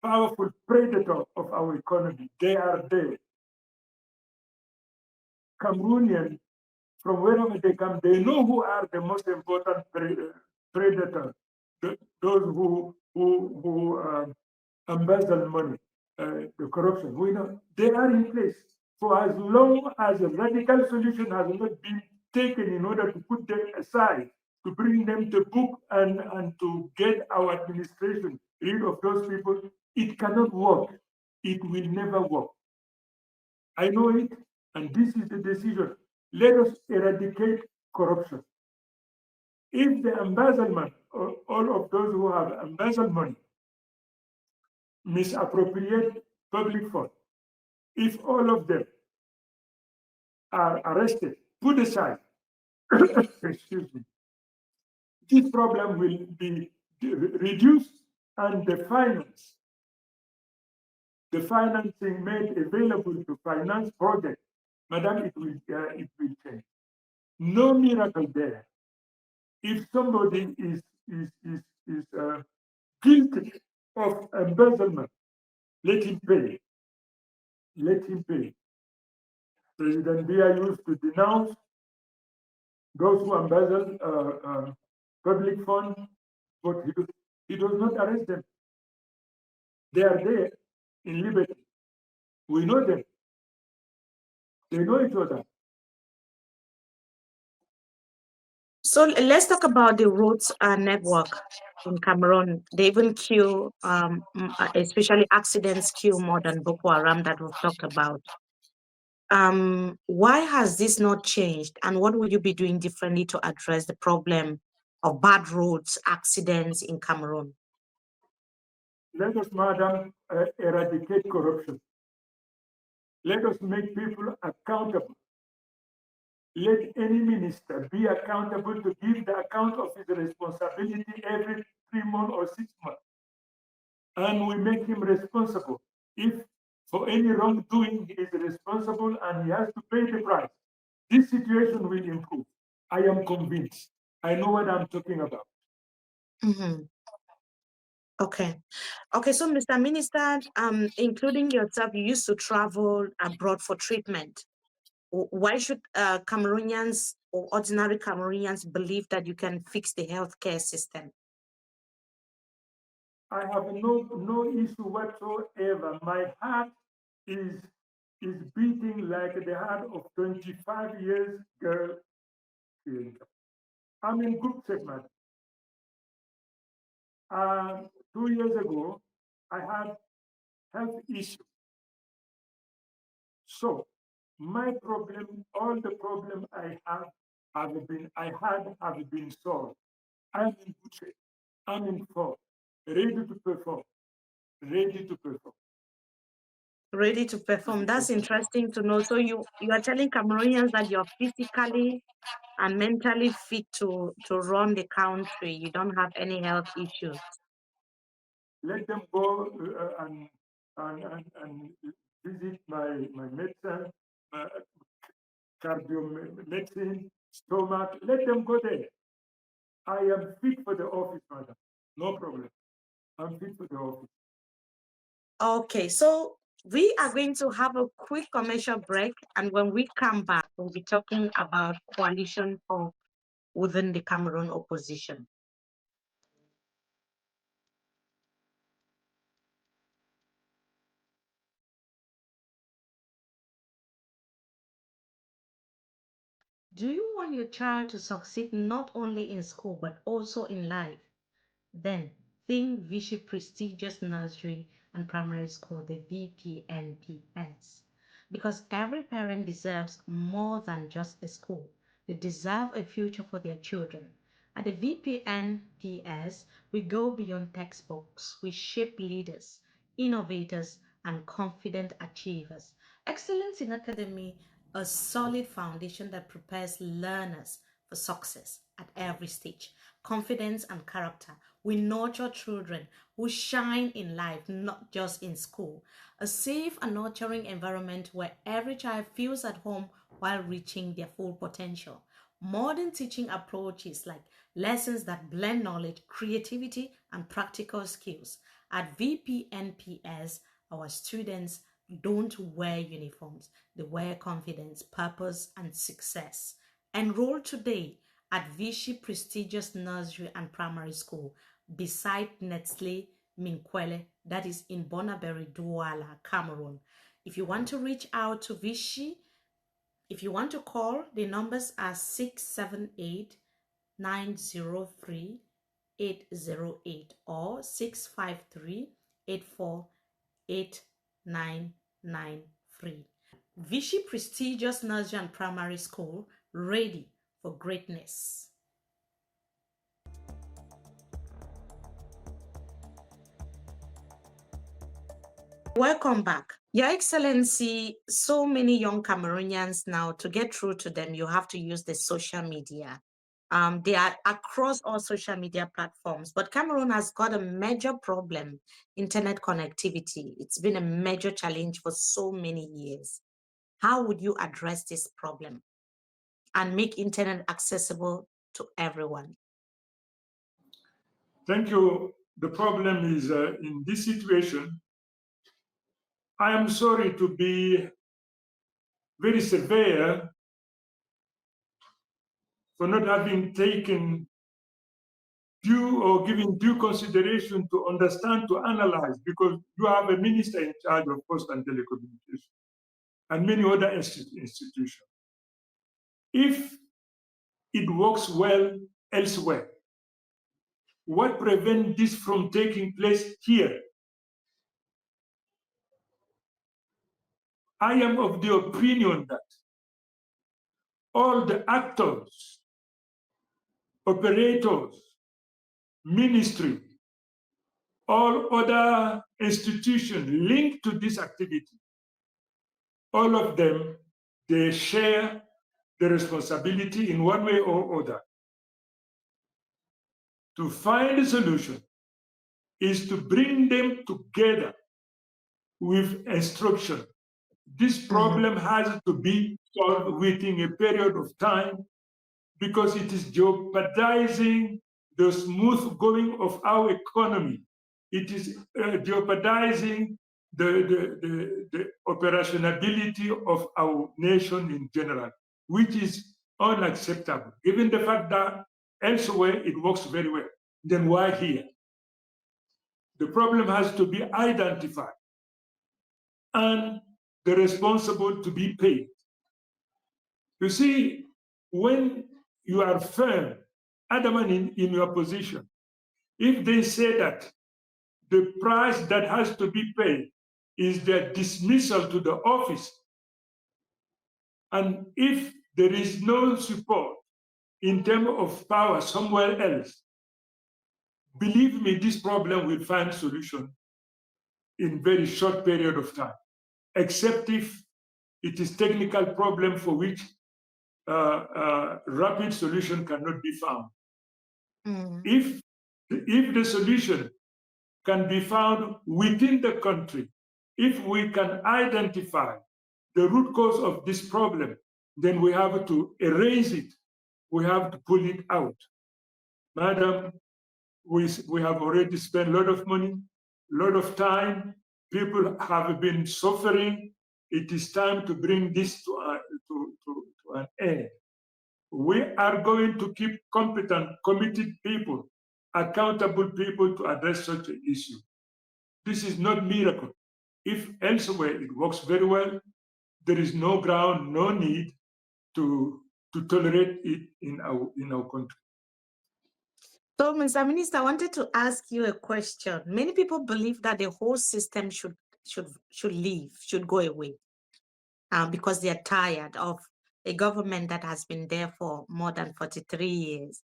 powerful predator of our economy, they are there. Cameroonians, from wherever they come, they know who are the most important predators, those who embezzle money, the corruption. We know they are in place. For as long as a radical solution has not been taken in order to put them aside, to bring them to book and to get our administration rid of those people, it cannot work. It will never work. I know it, and this is the decision. Let us eradicate corruption. If the embezzlement, or all of those who have embezzled money, misappropriate public funds, If all of them are arrested, put aside, excuse me, this problem will be reduced, and the financing made available to finance projects, madam, it will change. No miracle there. If somebody is guilty of embezzlement, let him pay. Let him pay. President Biya used to denounce those who embezzle public funds, but he does not arrest them. They are there in liberty. We know them. They know each other. So let's talk about the roads network in Cameroon. They even kill, especially accidents kill more than Boko Haram that we've talked about. Why has this not changed? And what will you be doing differently to address the problem of bad roads, accidents in Cameroon? Let us, madam, eradicate corruption. Let us make people accountable. Let any minister be accountable to give the account of his responsibility every 3 months or 6 months. And we make him responsible. If for any wrongdoing he is responsible and he has to pay the price, this situation will improve. I am convinced. I know what I'm talking about. Mm-hmm. Okay. Okay, so Mr. Minister, including yourself, you used to travel abroad for treatment. Why should Cameroonians or ordinary Cameroonians believe that you can fix the healthcare system? I have no issue whatsoever. My heart is beating like the heart of 25 years girl. I'm in good shape, man. 2 years ago, I had health issues. So my problem, all the problem I have been solved. I'm in good shape. I'm in form, ready to perform, ready to perform. Ready to perform. That's interesting to know. So you are telling Cameroonians that you're physically and mentally fit to run the country. You don't have any health issues. Let them go and visit my medicine, cardio medicine, stomach. Let them go there. I am fit for the office, madam. No problem. I'm fit for the office. Okay, so we are going to have a quick commercial break, and when we come back, we'll be talking about coalition for within the Cameroon opposition. Do you want your child to succeed not only in school but also in life? Then think Vichy Prestigious Nursery and Primary School, the VPNPS. Because every parent deserves more than just a school. They deserve a future for their children. At the VPNPS, we go beyond textbooks. We shape leaders, innovators, and confident achievers. Excellence in academy, a solid foundation that prepares learners for success at every stage. Confidence and character. We nurture children who shine in life, not just in school. A safe and nurturing environment where every child feels at home while reaching their full potential. Modern teaching approaches like lessons that blend knowledge, creativity, and practical skills. At VPNPS, our students don't wear uniforms, they wear confidence, purpose, and success. Enroll today at Vichy Prestigious Nursery and Primary School beside Nestle Minkwele, that is in Bonaberi, Douala, Cameroon. If you want to reach out to Vichy, if you want to call, the numbers are 678 903 808 or 653 848 Vichy Prestigious Nursery and Primary School, ready for greatness. Welcome back. Your Excellency, so many young Cameroonians now, to get through to them, you have to use the social media. They are across all social media platforms, but Cameroon has got a major problem, internet connectivity. It's been a major challenge for so many years. How would you address this problem and make internet accessible to everyone? Thank you. The problem is in this situation, I am sorry to be very severe for not having taken due or giving due consideration to understand, to analyze, because you have a minister in charge of post and telecommunication and many other institutions. If it works well elsewhere, what prevents this from taking place here? I am of the opinion that all the actors, operators, ministry, all other institutions linked to this activity, all of them, they share the responsibility in one way or other. To find a solution is to bring them together with instruction. This problem has to be solved within a period of time because it is jeopardizing the smooth going of our economy. It is jeopardizing the operationality of our nation in general, which is unacceptable. Given the fact that elsewhere it works very well, then why here? The problem has to be identified and the responsible to be paid. You see, when you are firm, adamant in your position, if they say that the price that has to be paid is their dismissal to the office, and if there is no support in terms of power somewhere else, believe me, this problem will find solution in very short period of time, except if it is technical problem for which rapid solution cannot be found. If the solution can be found within the country, if we can identify the root cause of this problem, then we have to erase it. We have to pull it out. Madam, we have already spent a lot of money, a lot of time. People have been suffering. It is time to bring this to an end. We are going to keep competent, committed people, accountable people to address such an issue. This is not miracle. If elsewhere it works very well, there is no ground, no need to tolerate it in our country. So, Mr. Minister, I wanted to ask you a question. Many people believe that the whole system should leave, should go away, because they are tired of a government that has been there for more than 43 years.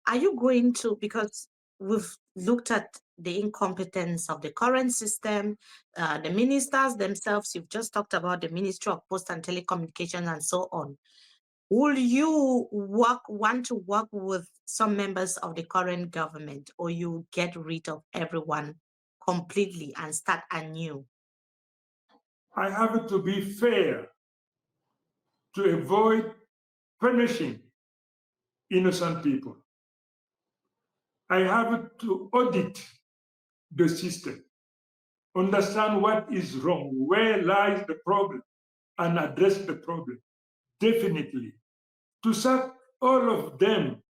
Are you going to, because we've looked at the incompetence of the current system, the ministers themselves, you've just talked about the Ministry of Post and Telecommunications and so on. Will you want to work with some members of the current government, or you get rid of everyone completely and start anew? I have to be fair to avoid punishing innocent people. I have to audit the system, understand what is wrong, where lies the problem, and address the problem. Definitely. To sack all of them,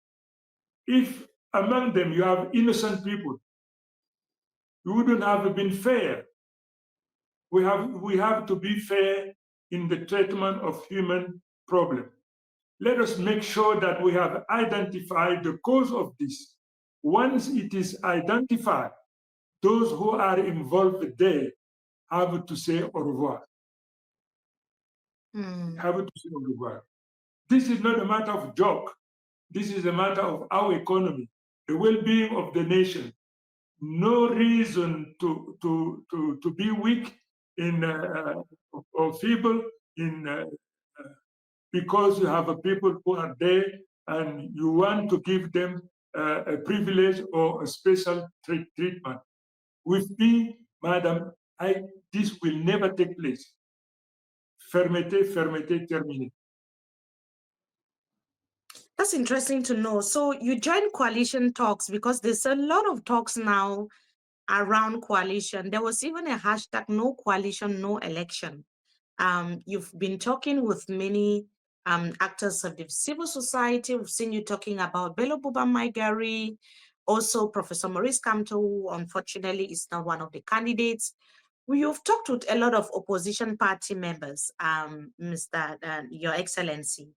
if among them you have innocent people, you wouldn't have been fair. We have to be fair in the treatment of human problem. Let us make sure that we have identified the cause of this. Once it is identified, those who are involved there have to say au revoir. Have to say au revoir. This is not a matter of joke. This is a matter of our economy, the well-being of the nation. No reason to be weak or feeble because you have people who are there and you want to give them a privilege or a special treatment. With me, madam, this will never take place. Fermeté, fermeté, terminé. That's interesting to know. So you joined coalition talks because there's a lot of talks now around coalition. There was even a hashtag, no coalition, no election. You've been talking with many actors of the civil society. We've seen you talking about Bello Buba Maigari, also Professor Maurice Kamto, who unfortunately is not one of the candidates. You've talked with a lot of opposition party members, Your Excellency.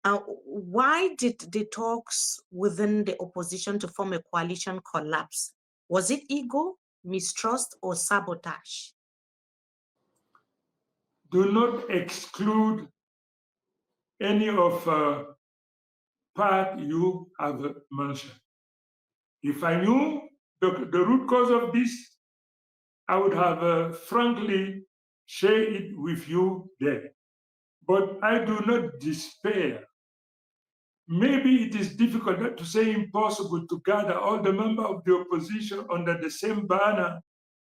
Why did the talks within the opposition to form a coalition collapse? Was it ego, mistrust, or sabotage? Do not exclude any of part you have mentioned. If I knew the root cause of this, I would have frankly shared it with you there. But I do not despair. Maybe it is difficult, not to say impossible, to gather all the members of the opposition under the same banner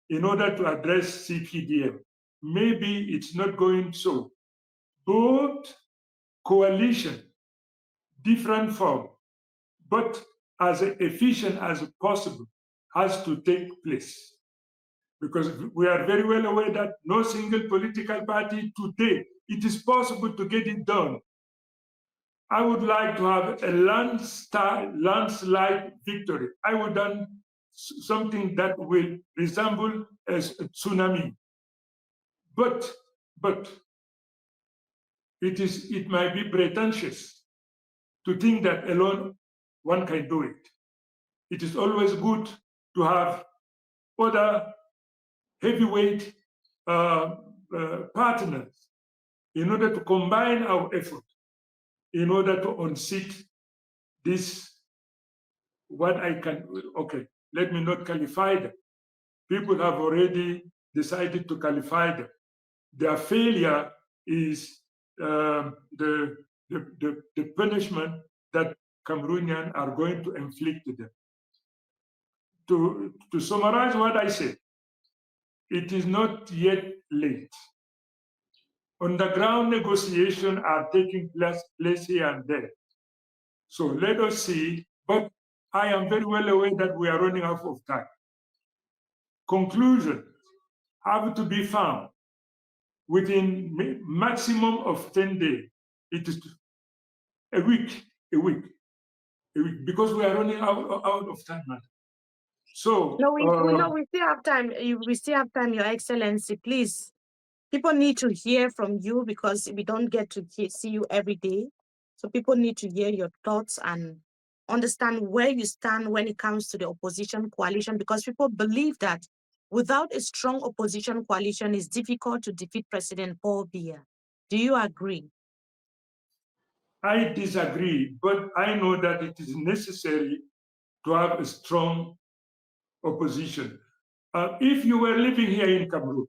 in order to address CPDM. Maybe it's not going so. Both coalition, different form, but as efficient as possible, has to take place. Because we are very well aware that no single political party today, it is possible to get it done. I would like to have a landslide victory. I would done something that will resemble a tsunami. But it might be pretentious to think that alone one can do it. It is always good to have other heavyweight partners in order to combine our effort, in order to unseat this, what I can, okay, let me not qualify them. People have already decided to qualify them. Their failure is the punishment that Cameroonians are going to inflict to them. To summarize what I said, it is not yet late. Underground negotiations are taking place here and there. So let us see, but I am very well aware that we are running out of time. Conclusions have to be found within maximum of 10 days. It is a week, because we are running out of time, man. So we still have time. We still have time, Your Excellency. Please, people need to hear from you because we don't get to see you every day. So people need to hear your thoughts and understand where you stand when it comes to the opposition coalition, because people believe that without a strong opposition coalition, it's difficult to defeat President Paul Biya. Do you agree? I disagree, but I know that it is necessary to have a strong opposition. If you were living here in Cameroon,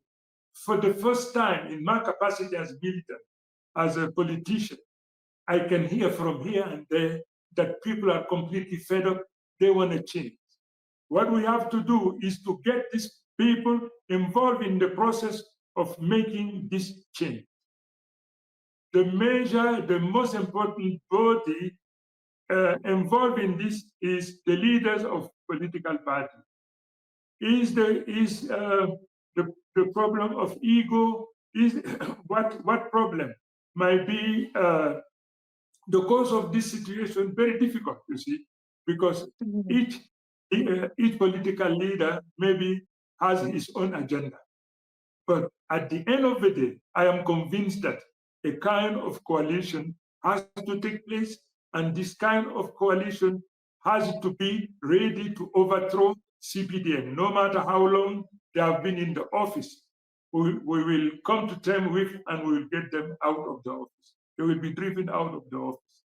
for the first time in my capacity as militant, as a politician, I can hear from here and there that people are completely fed up. They want to change. What we have to do is to get these people involved in the process of making this change. The most important body involved in this is the leaders of political parties. Is the problem of ego? Is what problem might be the cause of this situation? Very difficult, you see, because each political leader maybe has his own agenda. But at the end of the day, I am convinced that a kind of coalition has to take place, and this kind of coalition has to be ready to overthrow CPDM, no matter how long they have been in the office. We will come to terms with, and we will get them out of the office. They will be driven out of the office.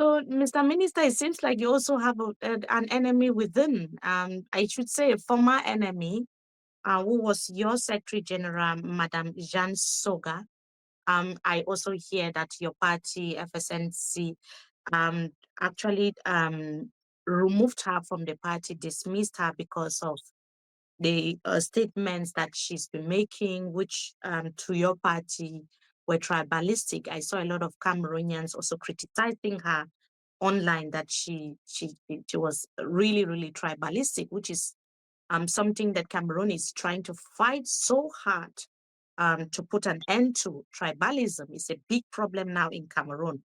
So, Mr. Minister, it seems like you also have an enemy within. I should say a former enemy, who was your Secretary General, Madam Jean Soga. I also hear that your party, FSNC, actually removed her from the party, dismissed her because of the statements that she's been making, which to your party were tribalistic. I saw a lot of Cameroonians also criticizing her online that she was really, really tribalistic, which is something that Cameroon is trying to fight so hard to put an end to. Tribalism is a big problem now in Cameroon.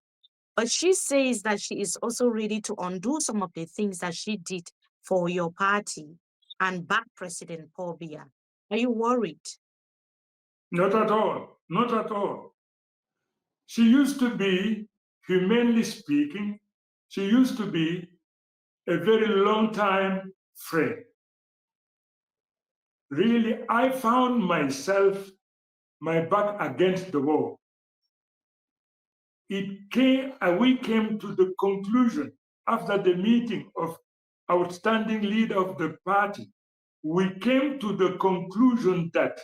But she says that she is also ready to undo some of the things that she did for your party and back President Paul Biya. Are you worried? Not at all. Not at all. She used to be, humanly speaking, she used to be a very long time friend. Really, I found myself, my back against the wall. We came to the conclusion after the meeting of outstanding leader of the party, we came to the conclusion that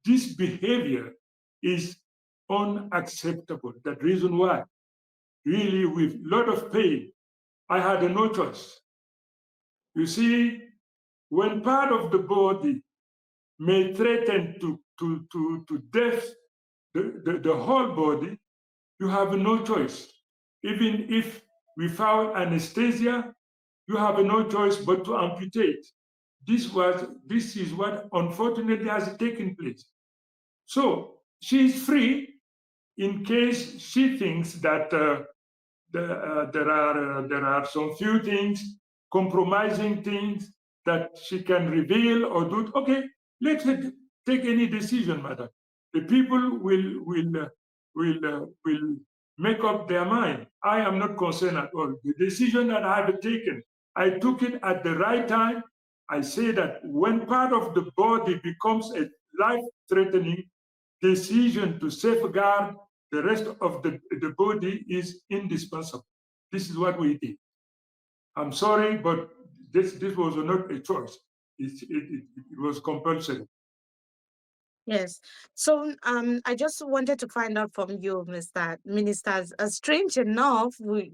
this behavior is unacceptable. That reason why, really with a lot of pain, I had no choice. You see, when part of the body may threaten to death the whole body, you have no choice. Even if without anesthesia, you have no choice but to amputate. This is what unfortunately has taken place. So she is free in case she thinks that there are some few things, compromising things that she can reveal or do. Okay, let her take any decision, madam. The people will make up their mind. I am not concerned at all. The decision that I have taken, I took it at the right time. I say that when part of the body becomes a life-threatening decision to safeguard the rest of the body is indispensable. This is what we did. I'm sorry, but this was not a choice. It was compulsory. Yes. So I just wanted to find out from you, Mr. Ministers. Strange enough, we've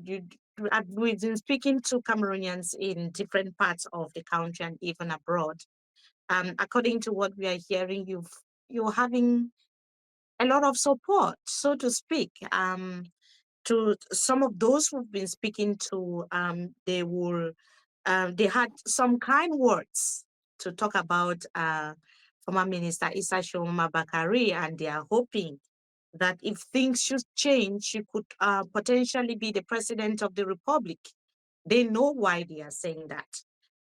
been speaking to Cameroonians in different parts of the country and even abroad. According to what we are hearing, you're having a lot of support, so to speak. To some of those who've been speaking to, they had some kind words to talk about former Minister Issa Tchiroma Bakary, and they are hoping that if things should change, she could potentially be the president of the republic. They know why they are saying that.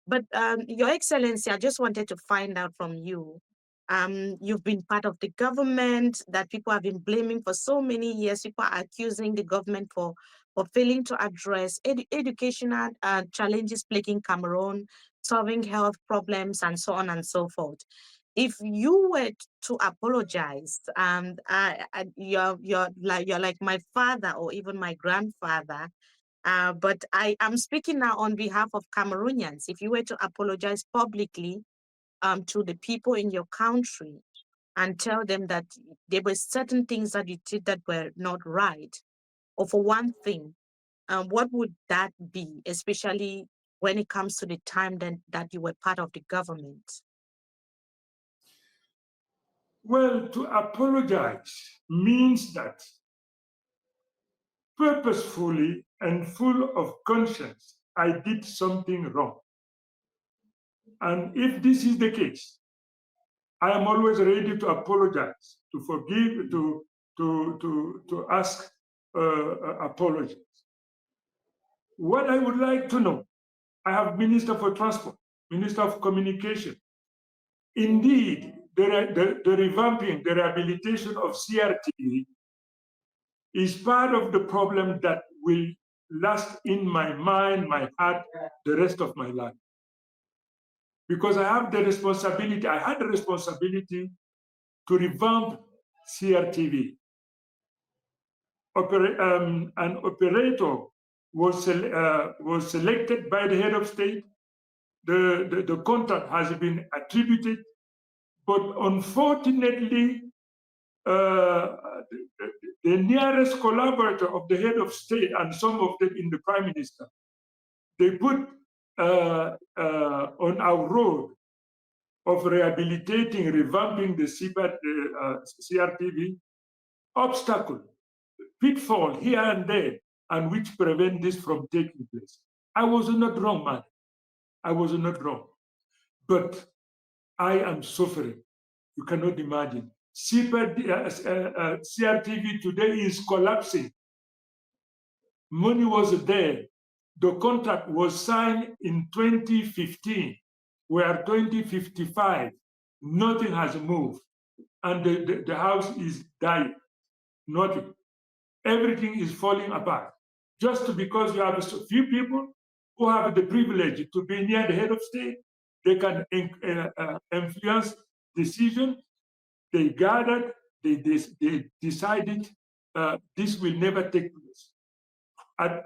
But Your Excellency, I just wanted to find out from you. You've been part of the government that people have been blaming for so many years. People are accusing the government for failing to address educational challenges plaguing Cameroon, solving health problems, and so on and so forth. If you were to apologize, and you're like my father or even my grandfather, but I am speaking now on behalf of Cameroonians. If you were to apologize publicly to the people in your country and tell them that there were certain things that you did that were not right, or for one thing, what would that be, especially when it comes to the time that you were part of the government? Well, to apologize means that purposefully and full of conscience, I did something wrong. And if this is the case, I am always ready to apologize, to forgive, to ask apologies. What I would like to know, I have Minister for Transport, Minister of Communication. Indeed, the revamping, the rehabilitation of CRTV is part of the problem that will last in my mind, my heart, the rest of my life. Because I have the responsibility, I had the responsibility to revamp CRTV. An operator was selected by the head of state. The contract has been attributed. But unfortunately, the nearest collaborator of the head of state and some of them in the prime minister, they put on our road of rehabilitating, revamping the CRTV, obstacle, pitfall here and there, and which prevent this from taking place. I was not wrong, man. I was not wrong. But I am suffering. You cannot imagine. CRTV today is collapsing. Money was there. The contract was signed in 2015. We are 2055. Nothing has moved. And the house is dying. Nothing. Everything is falling apart. Just because you have a few people who have the privilege to be near the head of state, they can influence decisions. They gathered, they decided this will never take place. And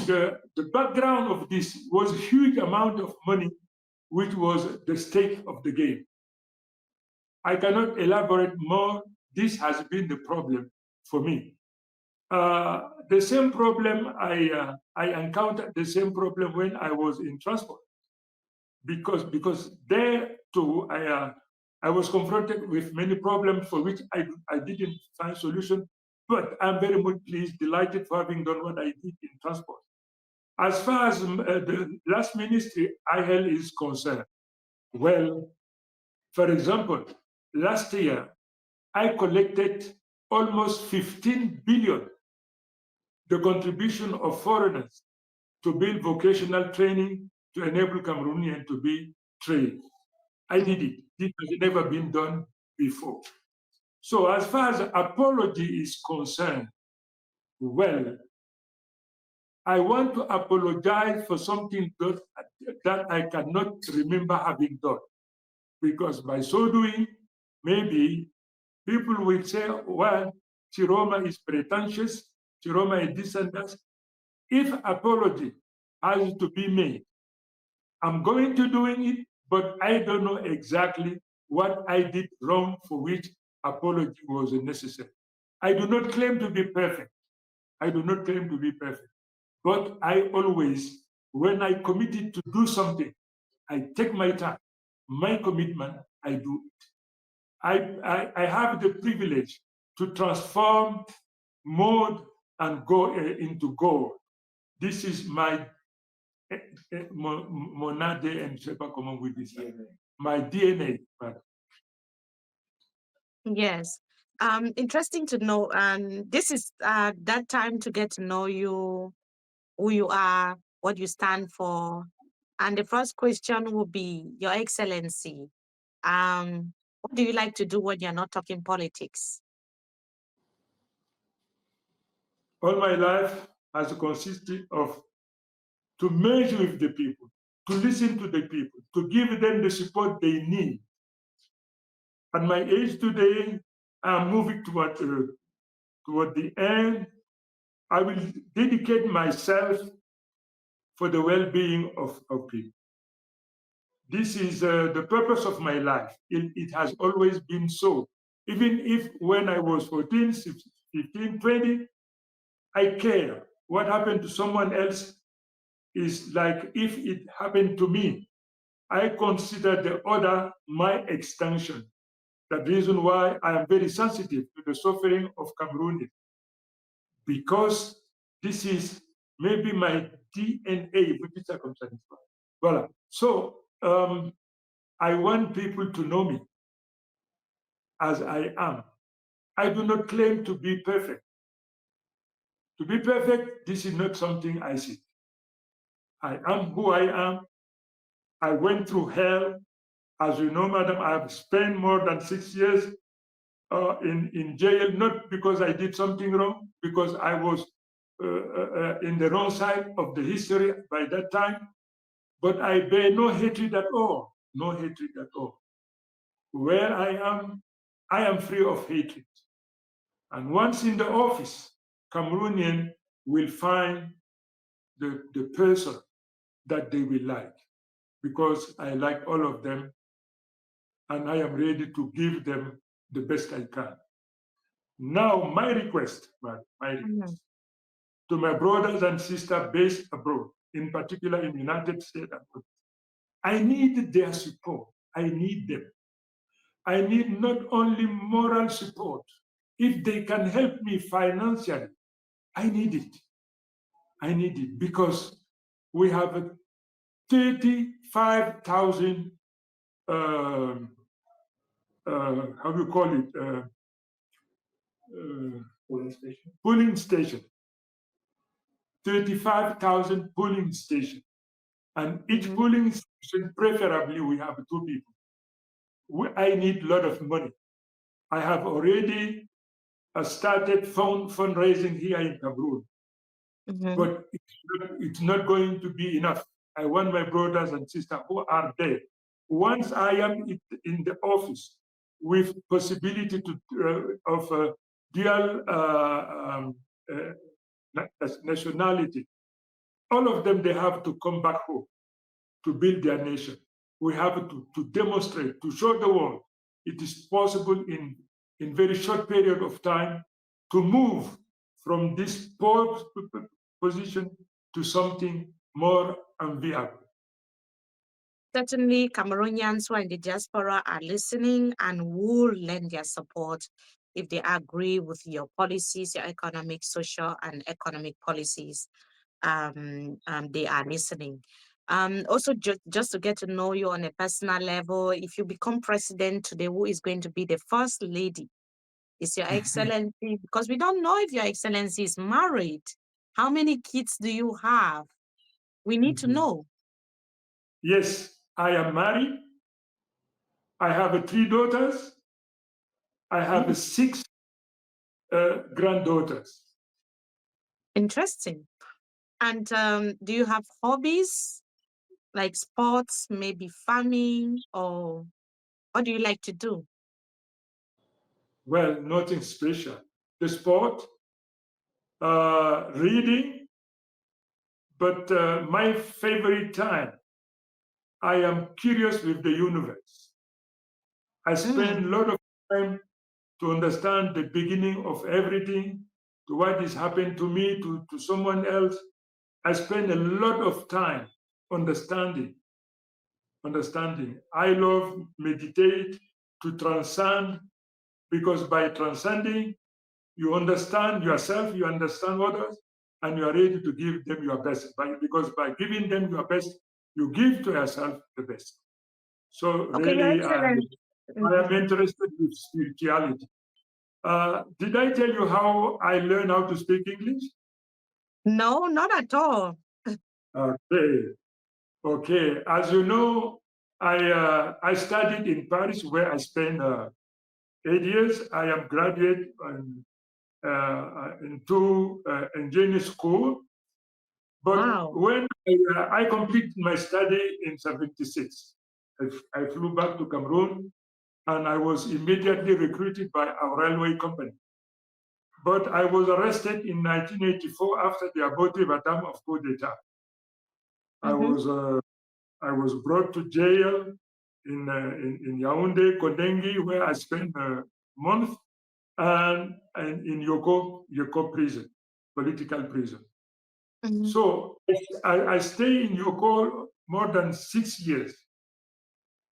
the background of this was a huge amount of money, which was the stake of the game. I cannot elaborate more. This has been the problem for me. The same problem I encountered the same problem when I was in transport, because there too I was confronted with many problems for which I didn't find solution. But I'm very much pleased, delighted for having done what I did in transport. As far as the last ministry I held is concerned, well, for example, last year I collected almost 15 billion, the contribution of foreigners to build vocational training to enable Cameroonians to be trained. I did it. This has never been done before. So as far as apology is concerned, well, I want to apologize for something that I cannot remember having done. Because by so doing, maybe people will say, well, Tchiroma is pretentious, Tchiroma is this and that. If apology has to be made, I'm going to doing it, but I don't know exactly what I did wrong for which apology was necessary. I do not claim to be perfect. I do not claim to be perfect. But I always, when I committed to do something, I take my time, my commitment, I do it. I have the privilege to transform mud and go into gold. This is my monade and Sheba common with this. My DNA. Yes. Interesting to know. And this is that time to get to know you, who you are, what you stand for. And the first question will be, Your Excellency, what do you like to do when you're not talking politics? All my life has consisted of to merge with the people, to listen to the people, to give them the support they need. At my age today, I'm moving toward the end. I will dedicate myself for the well-being of people. This is the purpose of my life. It has always been so. Even if when I was 14, 15, 20, I care. What happened to someone else is like if it happened to me. I consider the other my extension. The reason why I am very sensitive to the suffering of Cameroonians, because this is maybe my DNA, which is circumstances. Voilà. So I want people to know me as I am. I do not claim to be perfect. To be perfect, this is not something I seek. I am who I am. I went through hell. As you know, madam, I have spent more than 6 years in jail, not because I did something wrong, because I was in the wrong side of the history by that time. But I bear no hatred at all, no hatred at all. Where I am free of hatred. And once in the office, Cameroonian will find the person that they will like, because I like all of them and I am ready to give them the best I can. Now, my request to my brothers and sisters based abroad, in particular in the United States, I need their support. I need them. I need not only moral support. If they can help me financially, I need it. I need it because we have 35,000, how do you call it? Polling station. 35,000 polling stations. And each polling station, preferably, we have 2 people. I need a lot of money. I have already started fundraising here in Cameroon, but it's not going to be enough. I want my brothers and sisters who are there. Once I am in the office with possibility of dual nationality, all of them, they have to come back home to build their nation. We have to demonstrate, to show the world it is possible in very short period of time to move from this poor position to something more enviable. Certainly, Cameroonians who are in the diaspora are listening and will lend their support if they agree with your policies, your economic, social, and economic policies. They are listening. Also, just to get to know you on a personal level, if you become president today, who is going to be the first lady? Is Your Excellency? Because we don't know if Your Excellency is married. How many kids do you have? We need to know. Yes, I am married. I have 3 daughters. I have 6 granddaughters. Interesting. And do you have hobbies like sports, maybe farming, or what do you like to do? Well, nothing special. The sport, reading, but my favorite time, I am curious with the universe. I spend a lot of time to understand the beginning of everything, to what is happening to me, to someone else. I spend a lot of time understanding. I love meditate, to transcend, because by transcending, you understand yourself, you understand others, and you are ready to give them your best. Because by giving them your best, you give to yourself the best. So really, I am interested with spirituality. Did I tell you how I learned how to speak English? No, not at all. Okay. As you know, I studied in Paris, where I spent 8 years. I am graduate into engineering school. But when I completed my study in 1976, I flew back to Cameroon, and I was immediately recruited by our railway company. But I was arrested in 1984 after the abortive attempt of coup d'etat. I was brought to jail in Yaoundé, Kondengi, where I spent a month, and in Yoko prison, political prison. So I stayed in Yoko more than 6 years.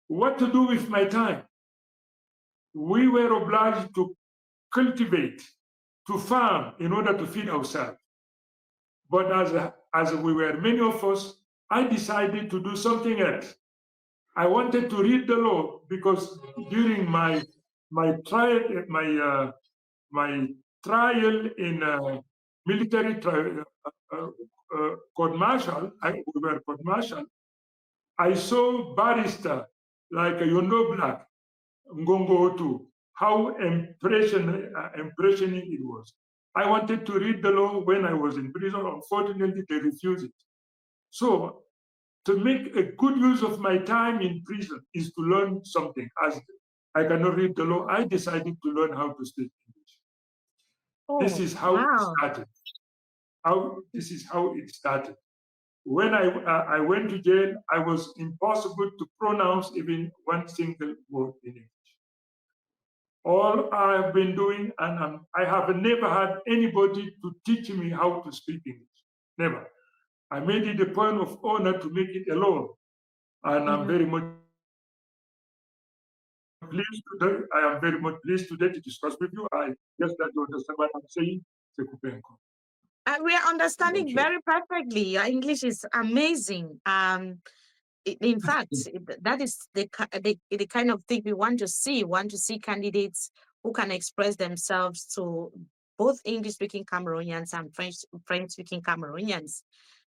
What to do with my time? We were obliged to cultivate, to farm in order to feed ourselves. But as we were many of us, I decided to do something else. I wanted to read the law, because during my trial in military court-martial, we were court-martial, I saw barrister like Yondo Black, Ngongo Otu, how impressioning it was. I wanted to read the law when I was in prison. Unfortunately, they refused it. So to make a good use of my time in prison is to learn something. As I cannot read the law, I decided to learn how to speak English. This is how it started. This is how it started. When I went to jail, I was impossible to pronounce even one single word in English. All I've been doing, and I have never had anybody to teach me how to speak English. Never. I made it a point of honor to make it alone. And I'm very much pleased today. I am very much pleased today to discuss with you. I guess that you understand what I'm saying. We are understanding very perfectly. Your English is amazing. In fact, that is the kind of thing we want to see. We want to see candidates who can express themselves to both English-speaking Cameroonians and French-speaking Cameroonians.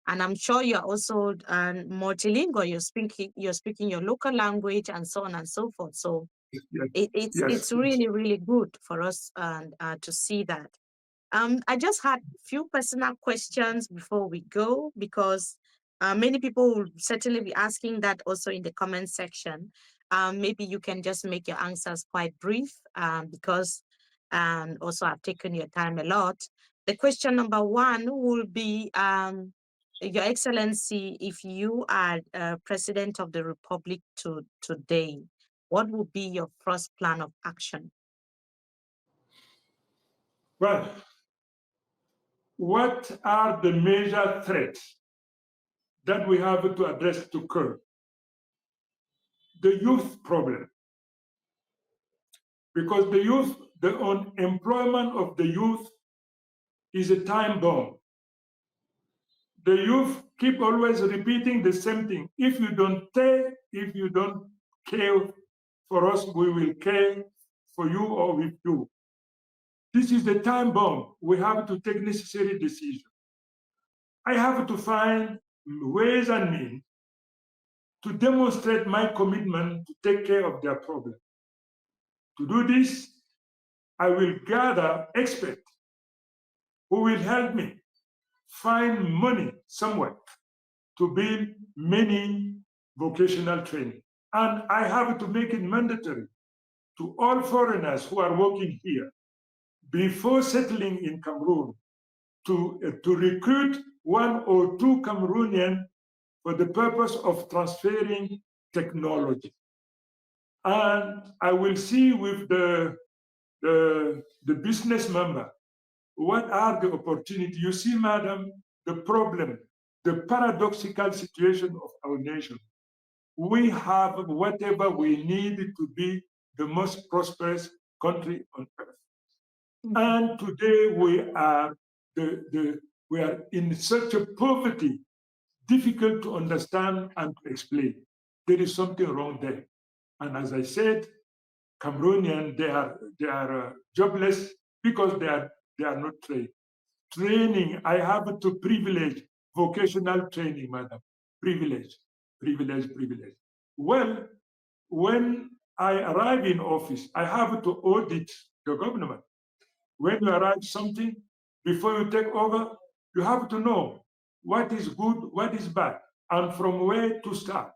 And I'm sure you're also multilingual. You're speaking your local language and so on and so forth. So it's really, really good for us to see that. I just had a few personal questions before we go, because many people will certainly be asking that also in the comment section. Maybe you can just make your answers quite brief, because also I've taken your time a lot. The question number one will be, Your Excellency, if you are President of the Republic today, what would be your first plan of action? Well, what are the major threats that we have to address to curb? The youth problem. Because the unemployment of the youth is a time bomb. The youth keep always repeating the same thing. If you don't care for us, we will care for you or with you. This is the time bomb. We have to take necessary decisions. I have to find ways and means to demonstrate my commitment to take care of their problem. To do this, I will gather experts who will help me find money somewhere to build many vocational training. And I have to make it mandatory to all foreigners who are working here before settling in Cameroon to recruit 1 or 2 Cameroonians for the purpose of transferring technology. And I will see with the business member what are the opportunities. You see, madam, the problem, the paradoxical situation of our nation. We have whatever we need to be the most prosperous country on earth. And today we are in such a poverty, difficult to understand and to explain. There is something wrong there. And as I said, Cameroonians, they are jobless because they are not trained. Training, I have to privilege vocational training, madam. Privilege. Well, when I arrive in office, I have to audit the government. When you arrive something, before you take over, you have to know what is good, what is bad, and from where to start.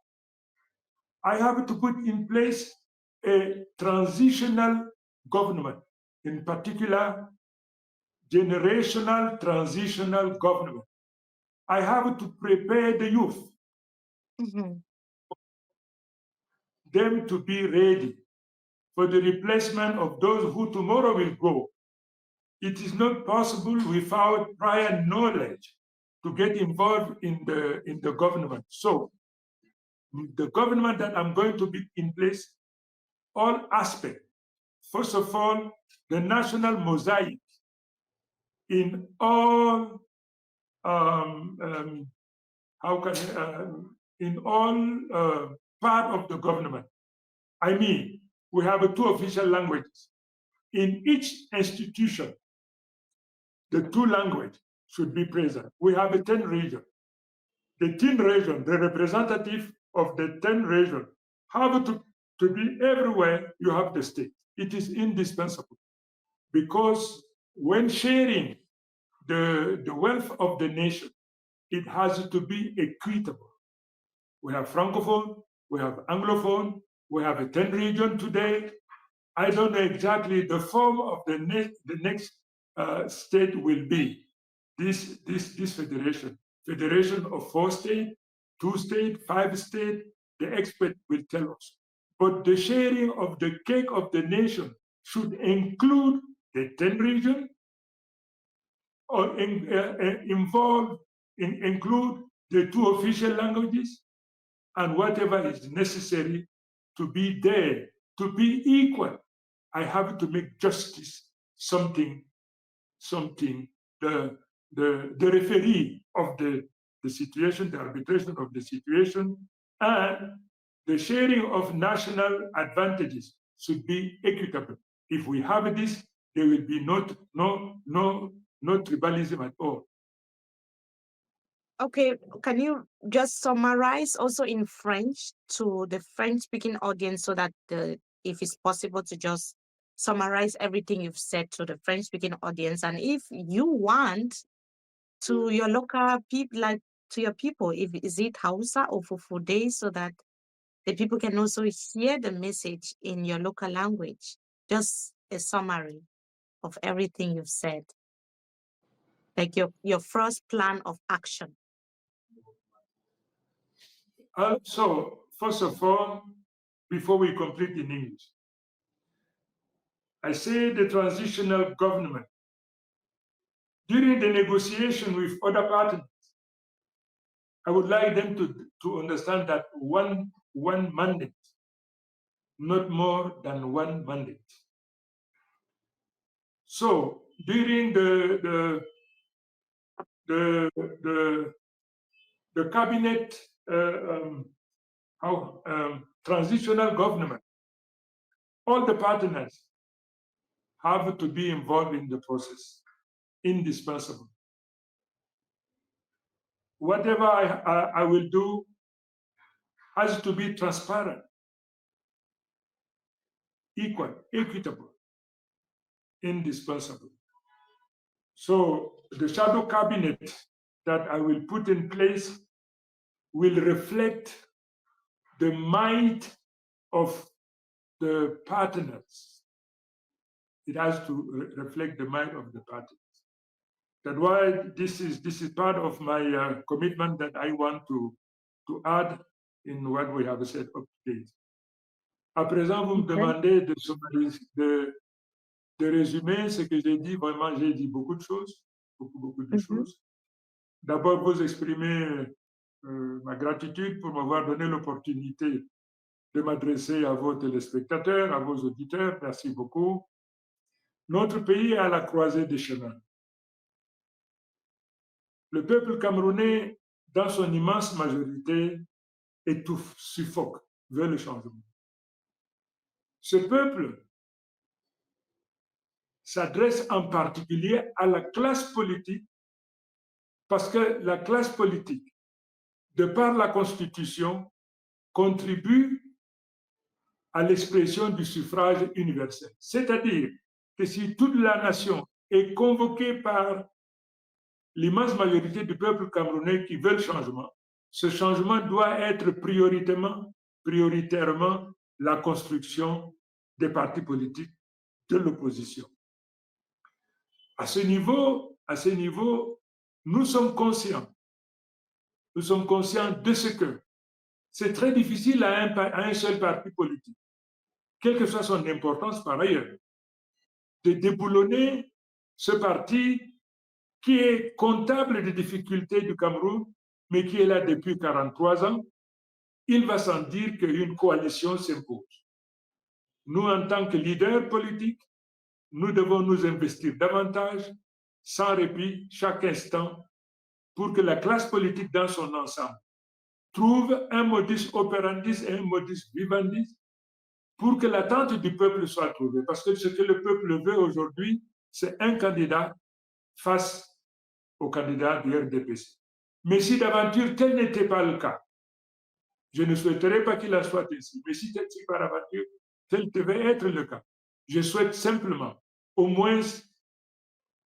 I have to put in place a transitional government, in particular, generational transitional government. I have to prepare the youth, them to be ready for the replacement of those who tomorrow will go. It is not possible without prior knowledge to get involved in the government. So the government that I'm going to be in place, all aspects. First of all, the national mosaic in all part of the government. I mean, we have 2 official languages. In each institution, the 2 languages should be present. We have a 10 region. The 10 region, the representative of the 10 region have to be everywhere you have the state. It is indispensable because when sharing the wealth of the nation, it has to be equitable. We have Francophone, we have Anglophone, we have a 10 region today. I don't know exactly the form of the next state will be this federation. federation of 4 states, 2 states, 5 states, the expert will tell us. But the sharing of the cake of the nation should include the 10 regions or include the 2 official languages and whatever is necessary to be there, to be equal. I have to make justice something, the referee of the situation, the arbitration of the situation, and the sharing of national advantages should be equitable. If we have this, there will be no tribalism at all. Okay, can you just summarize also in French to the French-speaking audience so that if it's possible to just summarize everything you've said to the French-speaking audience, and if you want to your local people, like to your people, if is it Hausa or Fufude, so that the people can also hear the message in your local language. Just a summary of everything you've said, like your first plan of action. So, first of all, before we complete in English, I say the transitional government, during the negotiation with other partners, I would like them to understand that one mandate, not more than one mandate. So during the cabinet transitional government, all the partners have to be involved in the process, indispensable. Whatever I will do has to be transparent, equal, equitable, indispensable. So the shadow cabinet that I will put in place will reflect the might of the partners. It has to reflect the might of the partners. That's why this is part of my commitment that I want to add in what we have said up to date. À présent, vous me demandez de résumer ce que j'ai dit. Vraiment, j'ai dit beaucoup de choses, beaucoup de choses. D'abord, vous exprimer ma gratitude pour m'avoir donné l'opportunité de m'adresser à vos téléspectateurs, à vos auditeurs. Merci beaucoup. Notre pays est à la croisée des chemins. Le peuple camerounais, dans son immense majorité, étouffe, suffoque, veut le changement. Ce peuple s'adresse en particulier à la classe politique parce que la classe politique, de par la Constitution, contribue à l'expression du suffrage universel. C'est-à-dire que si toute la nation est convoquée par l'immense majorité du peuple camerounais qui veut le changement, ce changement doit être prioritairement la construction des partis politiques de l'opposition. À ce niveau, nous sommes conscients de ce que c'est très difficile à un seul parti politique, quelle que soit son importance par ailleurs, de déboulonner ce parti qui est comptable des difficultés du Cameroun, mais qui est là depuis 43 ans. Il va sans dire qu'une coalition s'impose. Nous, en tant que leaders politiques, nous devons nous investir davantage, sans répit, chaque instant, pour que la classe politique dans son ensemble trouve un modus operandi et un modus vivendi pour que l'attente du peuple soit trouvée. Parce que ce que le peuple veut aujourd'hui, c'est un candidat face au candidat du RDPC. Mais si d'aventure tel n'était pas le cas, je ne souhaiterais pas qu'il en soit ainsi, mais si par aventure tel devait être le cas, je souhaite simplement au moins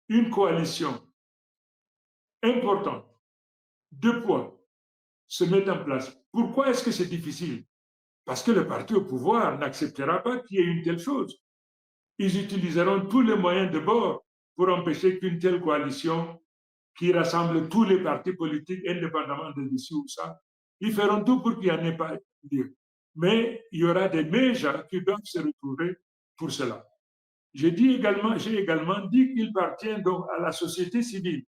une coalition importante, de poids, se mettre en place. Pourquoi est-ce que c'est difficile? Parce que le parti au pouvoir n'acceptera pas qu'il y ait une telle chose. Ils utiliseront tous les moyens de bord pour empêcher qu'une telle coalition qui rassemble tous les partis politiques, indépendamment de ici ou ça. Ils feront tout pour qu'il n'y en ait pas lieu. Mais il y aura des méjans qui doivent se retrouver pour cela. J'ai également dit qu'il appartient donc à la société civile,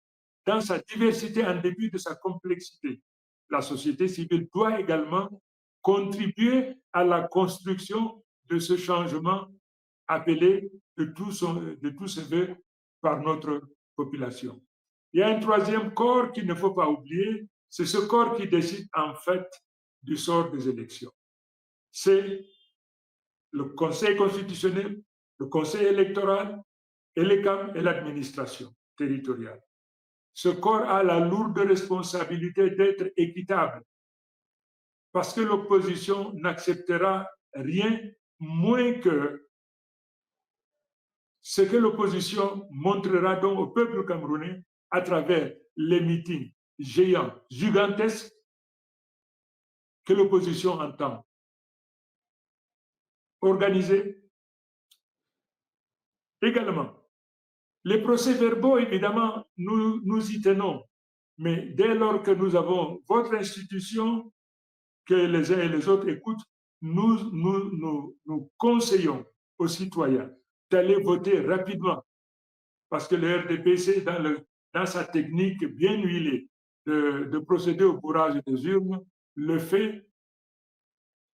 dans sa diversité en dépit de sa complexité. La société civile doit également contribuer à la construction de ce changement appelé de tous ses voeux par notre population. Il y a un troisième corps qu'il ne faut pas oublier, c'est ce corps qui décide en fait du sort des élections. C'est le Conseil constitutionnel, le Conseil électoral et les CAM et l'administration territoriale. Ce corps a la lourde responsabilité d'être équitable parce que l'opposition n'acceptera rien moins que ce que l'opposition montrera donc au peuple camerounais à travers les meetings géants, gigantesques que l'opposition entend organiser. Également, les procès-verbaux, évidemment, nous y tenons. Mais dès lors que nous avons votre institution, que les uns et les autres écoutent, nous conseillons aux citoyens d'aller voter rapidement. Parce que le RDPC, dans sa technique bien huilée de procéder au bourrage des urnes, le fait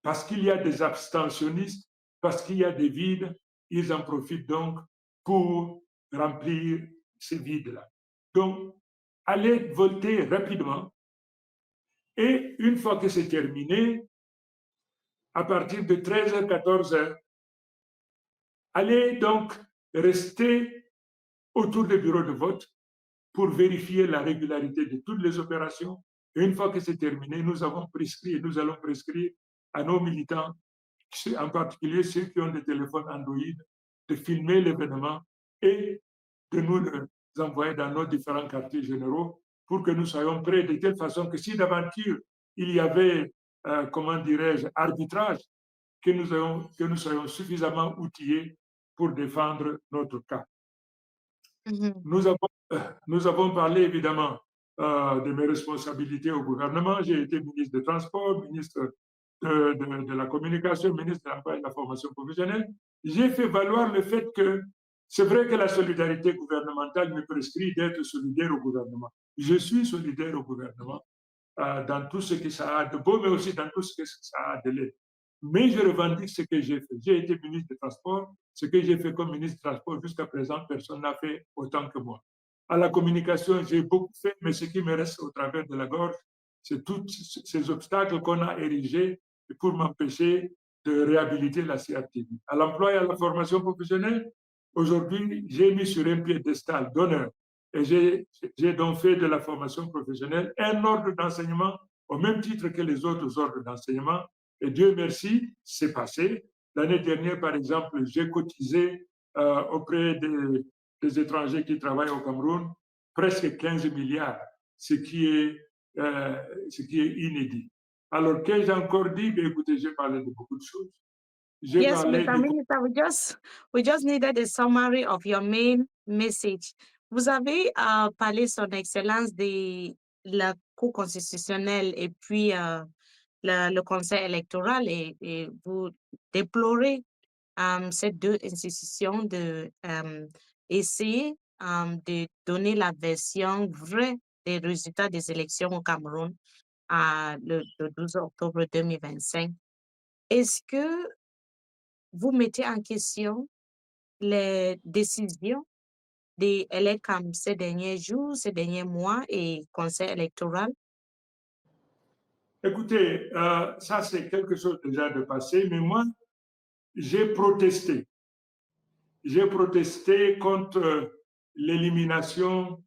parce qu'il y a des abstentionnistes, parce qu'il y a des vides, ils en profitent donc pour remplir ces vides-là. Donc, allez voter rapidement et une fois que c'est terminé, à partir de 13h, 14h, allez donc rester autour des bureaux de vote pour vérifier la régularité de toutes les opérations. Et une fois que c'est terminé, nous allons prescrire à nos militants, en particulier ceux qui ont des téléphones Android, de filmer l'événement et de nous le envoyer dans nos différents quartiers généraux pour que nous soyons prêts de telle façon que si d'aventure il y avait, comment dirais-je, arbitrage, que nous soyons suffisamment outillés pour défendre notre cas. Nous avons parlé évidemment de mes responsabilités au gouvernement. J'ai été ministre des Transports, ministre de la Communication, ministre de l'Emploi et de la Formation professionnelle. J'ai fait valoir le fait que c'est vrai que la solidarité gouvernementale me prescrit d'être solidaire au gouvernement. Je suis solidaire au gouvernement dans tout ce que ça a de beau, mais aussi dans tout ce que ça a de laid. Mais je revendique ce que j'ai fait. J'ai été ministre des Transports. Ce que j'ai fait comme ministre des Transports jusqu'à présent, personne n'a fait autant que moi. À la communication, j'ai beaucoup fait, mais ce qui me reste au travers de la gorge, c'est tous ces obstacles qu'on a érigés pour m'empêcher de réhabiliter la CRTV. À l'emploi et à la formation professionnelle, aujourd'hui, j'ai mis sur un piédestal d'honneur et j'ai donc fait de la formation professionnelle un ordre d'enseignement au même titre que les autres ordres d'enseignement. Et Dieu merci, c'est passé. L'année dernière, par exemple, j'ai cotisé auprès des étrangers qui travaillent au Cameroun presque 15 milliards, ce qui est inédit. Alors, qu'ai-je encore dit? Écoutez, j'ai parlé de beaucoup de choses. Yes, Mr. Minister, we just needed a summary of your main message. Vous avez parlé, Son Excellence, de la Cour constitutionnelle et puis le Conseil électoral et vous déplorez ces deux institutions de essayer de donner la version vraie des résultats des élections au Cameroun le 12 octobre 2025. Est-ce que vous mettez en question les décisions des LECAM ces derniers jours, ces derniers mois et Conseil électoral? Écoutez, ça c'est quelque chose déjà de passé, mais moi, j'ai protesté. J'ai protesté contre l'élimination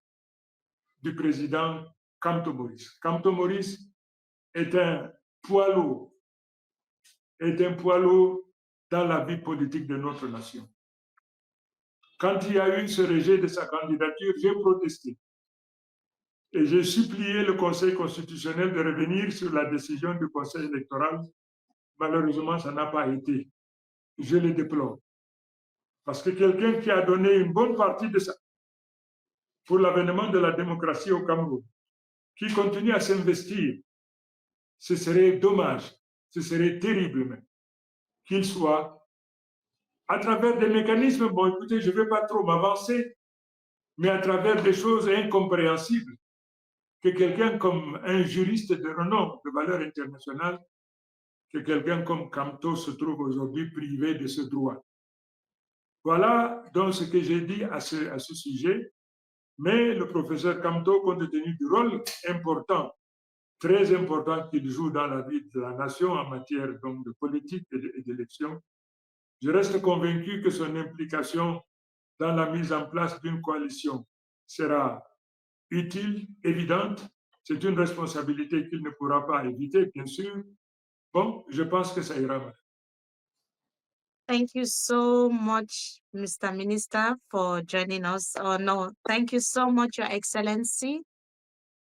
du président Kamto Maurice. Kamto Maurice est un poids lourd, dans la vie politique de notre nation. Quand il y a eu ce rejet de sa candidature, j'ai protesté. Et j'ai supplié le Conseil constitutionnel de revenir sur la décision du Conseil électoral. Malheureusement, ça n'a pas été. Je le déplore. Parce que quelqu'un qui a donné une bonne partie de pour l'avènement de la démocratie au Cameroun, qui continue à s'investir, ce serait dommage, ce serait terrible même, qu'il soit à travers des mécanismes, bon écoutez, je ne vais pas trop m'avancer, mais à travers des choses incompréhensibles, que quelqu'un comme un juriste de renom, de valeur internationale, que quelqu'un comme Camto se trouve aujourd'hui privé de ce droit. Voilà donc ce que j'ai dit à ce sujet, mais le professeur Camto, compte tenu du rôle important, très important qu'il joue dans la vie de la nation en matière donc, de politique et d'élection, je reste convaincu que son implication dans la mise en place d'une coalition sera utile, évidente. C'est une responsabilité qu'il ne pourra pas éviter, bien sûr. Bon, je pense que ça ira. Thank you so much, Mr. Minister, for joining us. Oh, no, thank you so much, Your Excellency,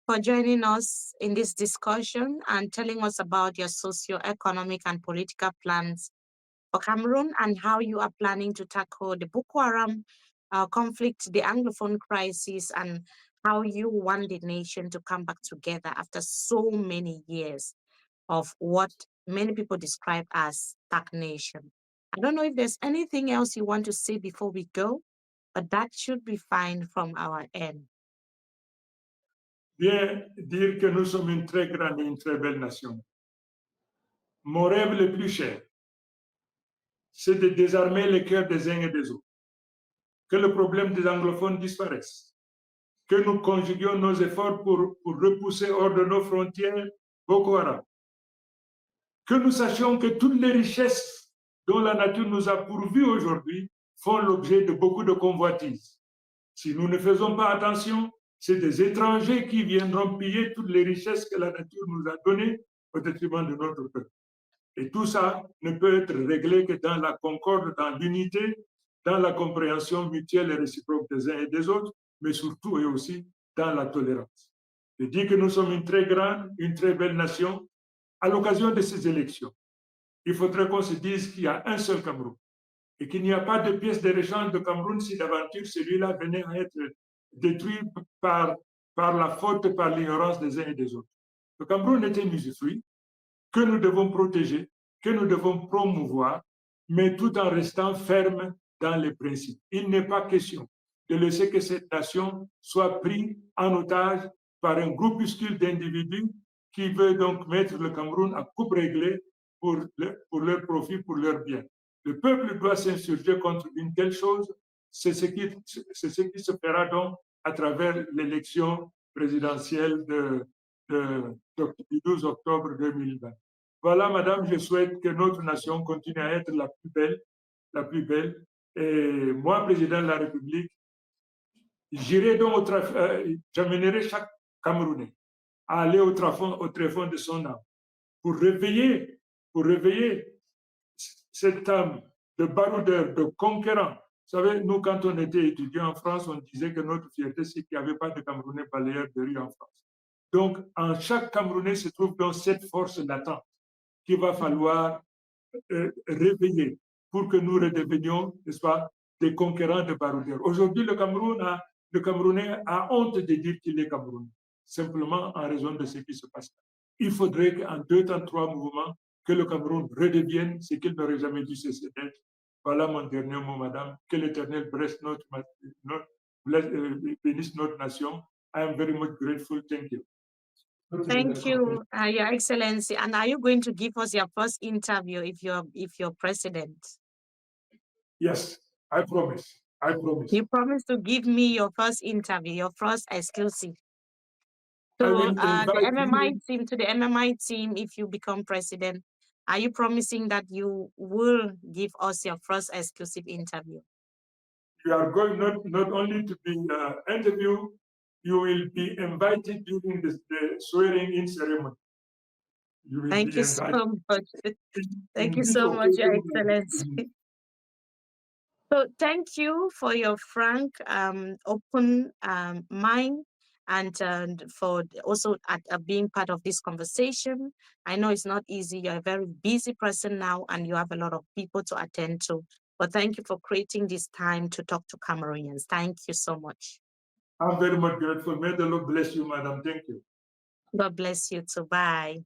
for joining us in this discussion and telling us about your socio-economic and political plans for Cameroon and how you are planning to tackle the Boko Haram conflict, the Anglophone crisis, and how you want the nation to come back together after so many years of what many people describe as stagnation. I don't know if there's anything else you want to say before we go, but that should be fine from our end. Bien dire que nous sommes une très grande et une très belle nation. Mon rêve le plus cher, c'est de désarmer les cœurs des uns et des autres. Que le problème des anglophones disparaisse. Que nous conjuguions nos efforts pour repousser hors de nos frontières Boko Haram. Que nous sachions que toutes les richesses dont la nature nous a pourvus aujourd'hui font l'objet de beaucoup de convoitises. Si nous ne faisons pas attention, c'est des étrangers qui viendront piller toutes les richesses que la nature nous a données au détriment de notre peuple. Et tout ça ne peut être réglé que dans la concorde, dans l'unité, dans la compréhension mutuelle et réciproque des uns et des autres, mais surtout et aussi dans la tolérance. Je dis que nous sommes une très grande, une très belle nation. À l'occasion de ces élections, il faudrait qu'on se dise qu'il y a un seul Cameroun et qu'il n'y a pas de pièce de rechange de Cameroun si d'aventure celui-là venait à être détruit par la faute, par l'ignorance des uns et des autres. Le Cameroun est un usufruit que nous devons protéger, que nous devons promouvoir, mais tout en restant ferme dans les principes. Il n'est pas question de laisser que cette nation soit prise en otage par un groupuscule d'individus qui veut donc mettre le Cameroun à coupe réglée pour leur profit, pour leur bien. Le peuple doit s'insurger contre une telle chose. C'est ce qui se fera donc à travers l'élection présidentielle du 12 octobre 2020. Voilà, madame, je souhaite que notre nation continue à être la plus belle, la plus belle. Et moi, président de la République, j'irai donc j'amènerai chaque Camerounais à aller au tréfonds de son âme pour réveiller cette âme de baroudeur, de conquérant. Vous savez, nous, quand on était étudiants en France, on disait que notre fierté, c'est qu'il n'y avait pas de Camerounais balayeurs de rue en France. Donc, en chaque Camerounais se trouve donc cette force latente qu'il va falloir réveiller pour que nous redevenions, n'est-ce pas, des conquérants de baroudeurs. Aujourd'hui, le Camerounais a honte de dire qu'il est Camerounais, simplement en raison de ce qui se passe. Il faudrait qu'en 2 temps, 3 mouvements, que le Cameroun redevienne ce qu'il n'aurait jamais dû cesser d'être. Voilà mon dernier mot, madame. Que l'Éternel bénisse notre nation. I am very much grateful. Thank you. Thank you, Your Excellency. And are you going to give us your first interview if you're president? Yes, I promise. I promise. You promise to give me your first interview, your first exclusive. So the MMI team, if you become president, are you promising that you will give us your first exclusive interview? You are going not only to be interviewed, you will be invited during the swearing-in ceremony. Thank you so much. Thank you so much, Your Excellency. So thank you for your frank, open mind and for also being part of this conversation. I know it's not easy. You're a very busy person now and you have a lot of people to attend to. But thank you for creating this time to talk to Cameroonians. Thank you so much. I'm very much grateful. May the Lord bless you, madam. Thank you. God bless you too. Bye.